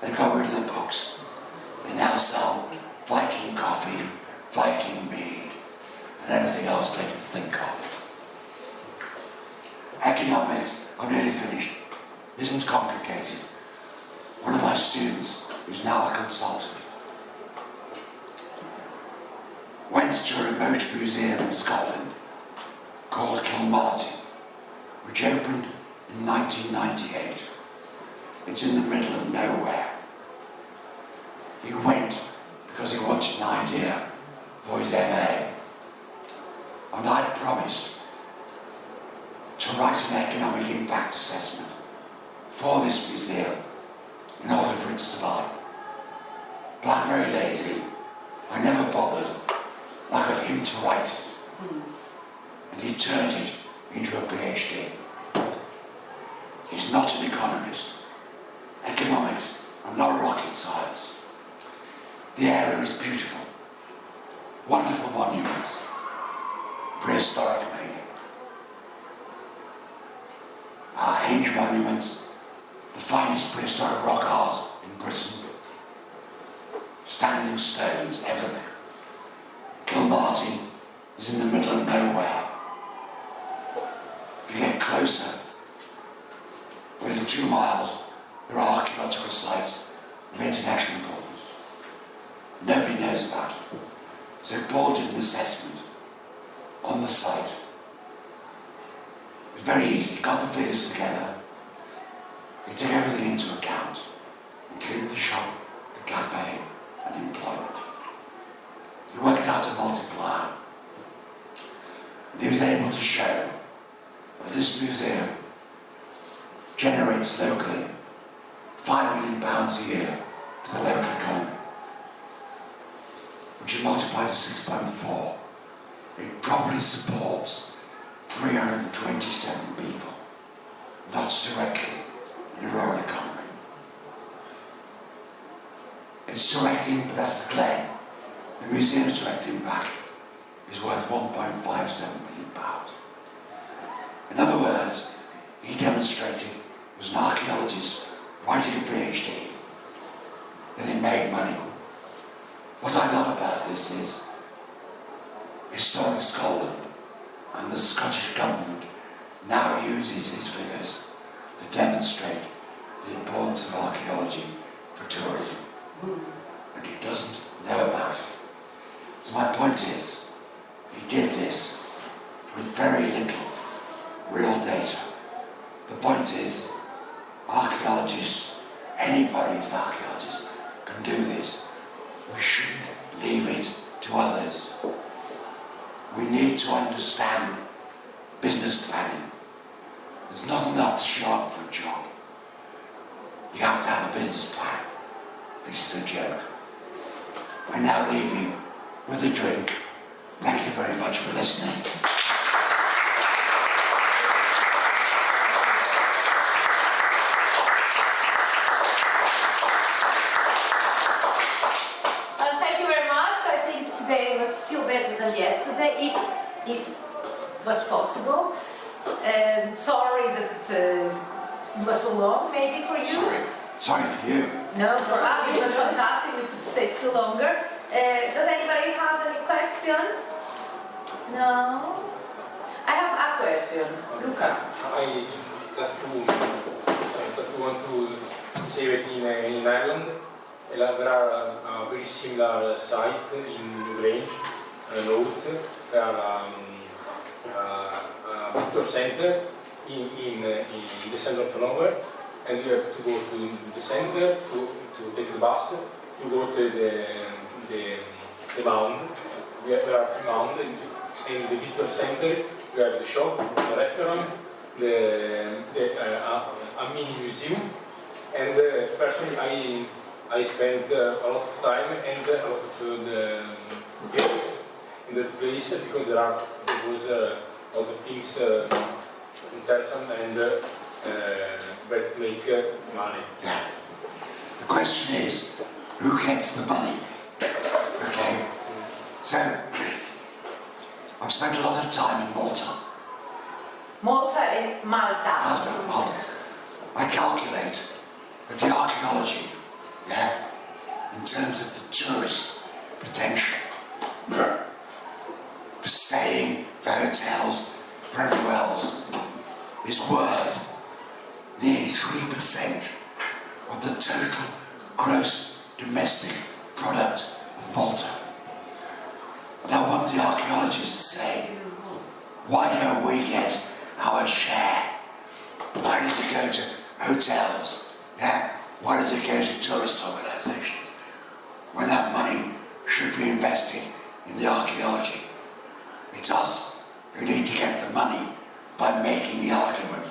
They got rid of the books. They now sell Viking coffee, Viking mead, and anything else they can think of. Economics, I'm nearly finished, isn't complicated. One of my students, who's now a consultant, went to a remote museum in Scotland called Kilmartin, which opened in 1998. It's in the middle of nowhere. He went because he wanted an idea for his MA. And I'd promised to write an economic impact assessment for this museum in order for it to survive. But I'm very lazy. I never bothered. I got him to write it. And he turned it into a PhD. He's not an economist. Economics are not rocket science. The area is beautiful. Wonderful monuments. Prehistoric made. Henge monuments, the finest prehistoric rock art in Britain. Standing stones, everything. Kilmartin is in the middle of nowhere. If you get closer, within 2 miles, there are archaeological sites of international importance. Nobody knows about it. So Paul did an assessment on the site. It was very easy. He got the figures together. He took everything into account, including the shop, the cafe, and employment. He worked out a multiplier. And he was able to show that this museum generates locally £5 million a year to the local economy, which is multiplied to 6.4. It probably supports 327 people, not directly in the rural economy. It's direct, but that's the claim. The museum's direct impact is worth £1.57 million. In other words, he demonstrated, as an archaeologist writing a PhD, that he made money. What I love about this is historic Scotland and the Scottish government now uses his figures to demonstrate the importance of archaeology for tourism. And he doesn't know about it. So my point is, he did this with very little real data. The point is, archaeologists, anybody who's an archaeologist can do this. We shouldn't leave it to others. We need to understand business planning. It's not enough to show up for a job. You have to have a business plan. This is a joke. I now leave you with a drink. Thank you very much for listening. Thank you very much. I think today was still better than yesterday, if it was possible. Sorry that it was so long, maybe for you. Sorry for you. No, for us it was fantastic. We could stay still longer. Does anybody have any question? No? I have a question. Luca. I just want to say that in Ireland there are a very similar site in Newgrange, Note. There are a visitor center in the center of nowhere, and you have to go to the center to take the bus to go to the mound. There are 3 mounds in the visitor center. You have the shop, the restaurant, a mini museum, and personally I spent a lot of time and a lot of days in that place because there was a lot of things interesting and that make money. Yeah. The question is, who gets the money? Okay. So, I've spent a lot of time in Malta. Malta and Malta. Malta. I calculate that the archaeology, in terms of the tourist potential, for staying, for hotels, for everywhere else, is worth nearly 3% of the total gross domestic product of Malta. And I want the archaeologists to say, why don't we get our share? Why does it go to hotels? Why does it go to tourist organisations? When that money should be invested in the archaeology. It's us who need to get the money by making the argument,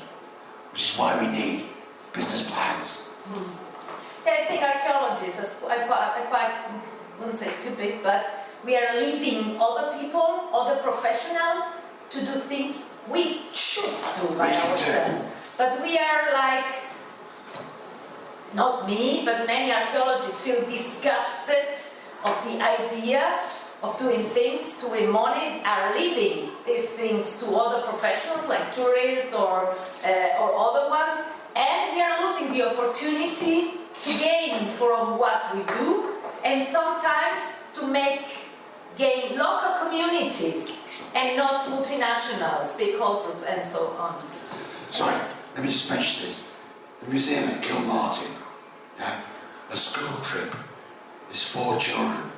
which is why we need business plans. Yeah, I think archaeologists are quite, I wouldn't say stupid, but we are leaving other people, other professionals to do things we should do by ourselves. But we are like, not me, but many archaeologists feel disgusted of the idea of doing things to win money, are leaving these things to other professionals like tourists or other ones, and we are losing the opportunity to gain from what we do, and sometimes to gain local communities and not multinationals, big hotels and so on. Sorry, let me just mention this. The museum at Kilmartin, a school trip is 4 children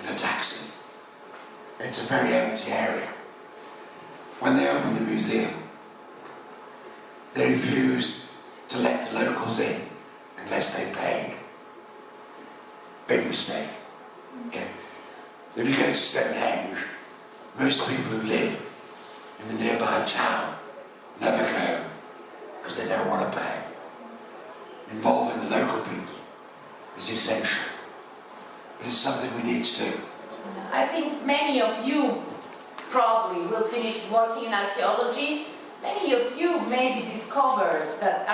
in a taxi. It's a very empty area. When they opened the museum, they refused to let the locals in unless they paid. Big mistake. Okay. If you go to Stonehenge, most people who live in the nearby town never go because they don't want to pay. Involving the local people is essential, but it's something we need to do. I think many of you probably will finish working in archaeology. Many of you maybe discovered that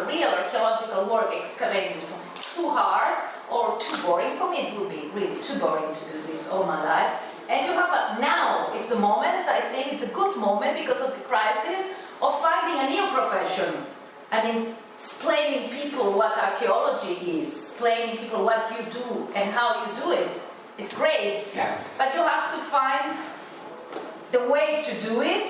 real archaeological work, excavating, is too hard or too boring. For me, it would be really too boring to do this all my life. And you have now is the moment, I think it's a good moment because of the crisis, of finding a new profession. I mean, explaining people what archaeology is, explaining people what you do and how you do it. It's great, but you have to find the way to do it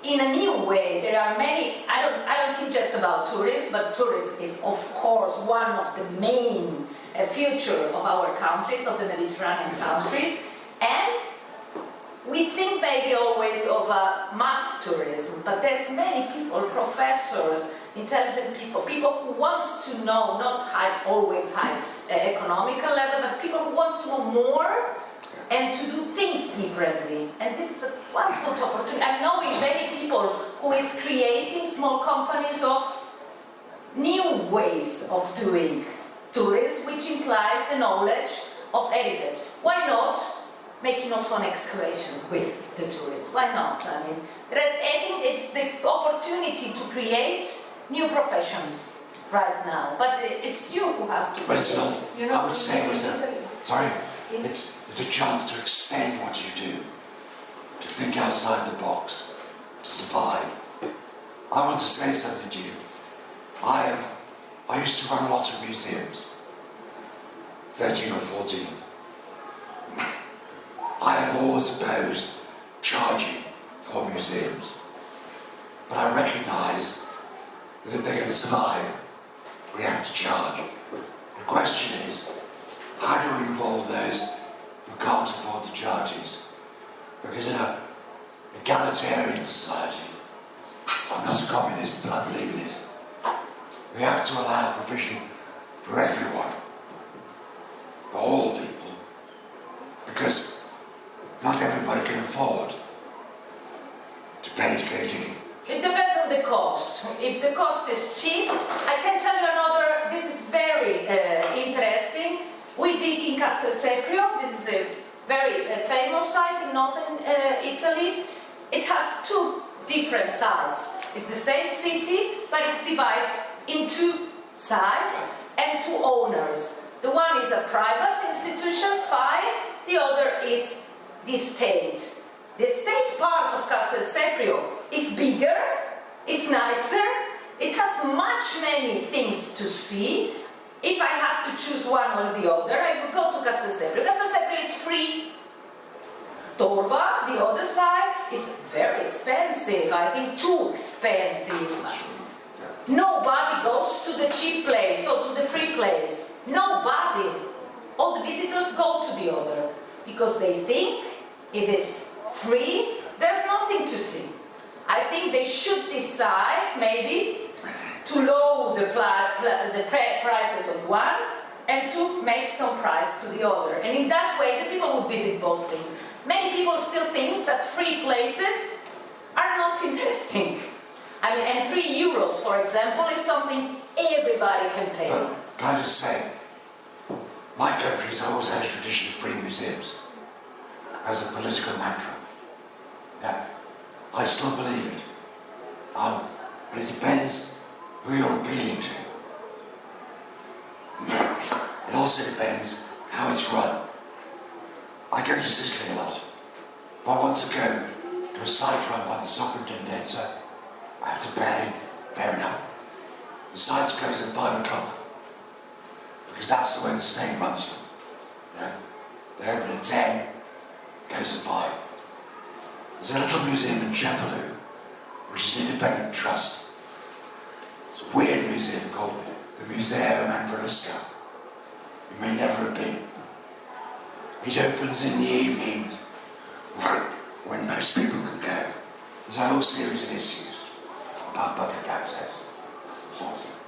in a new way. There are many, I don't think just about tourism, but tourism is of course one of the main future of our countries, of the Mediterranean countries, and but there's many people, professors, intelligent people, people who wants to know, not always high economical level, but people who wants to know more and to do things differently. And this is a wonderful opportunity. I'm knowing many people who is creating small companies of new ways of doing tourism, which implies the knowledge of heritage. Why not making also an excavation with the tourists? Why not? I mean, I think it's the opportunity to create new professions right now. But it's you who has to. But it's not. I would say it's a chance to extend what you do, to think outside the box, to survive. I want to say something to you. I used to run a lot of museums, 13 or 14. I have always opposed charging for museums, but I recognise that if they're going to survive, we have to charge. The question is, how do we involve those who can't afford the charges? Because in an egalitarian society, I'm not a communist, but I believe in it, we have to allow provision for everyone, for all people, because not everybody can afford to pay to go digging. It depends on the cost. If the cost is cheap, I can tell you another, this is very interesting. We dig in Castelseprio. This is a very famous site in northern Italy. It has two different sides. It's the same city, but it's divided in two sides and two owners. The one is a private institution, fine. The other is the state. The state part of Castelseprio is bigger, it's nicer, it has many things to see. If I had to choose one or the other, I would go to Castelseprio. Castelseprio is free. Torba, the other side, is very expensive. I think too expensive. Nobody goes to the cheap place or to the free place. Nobody. All the visitors go to the other because they think if it's free, there's nothing to see. I think they should decide maybe to lower the prices of one and to make some price to the other. And in that way, the people will visit both things. Many people still think that free places are not interesting. I mean, and €3, for example, is something everybody can pay. But can I just say, my country's always had a tradition of free museums as a political mantra. Yeah, I still believe it. But it depends who you're appealing to. It also depends how it's run. I go to Sicily a lot. If I want to go to a site run by the Soprintendenza, I have to pay. Fair enough. The site's closed at 5 o'clock. Because that's the way the state runs them. Yeah? They open at 10, close at 5. There's a little museum in Cefalù, which is an independent trust. It's a weird museum called the Museo Mandrosca. You may never have been. It opens in the evenings, when most people can go. There's a whole series of issues about public access. It's awesome.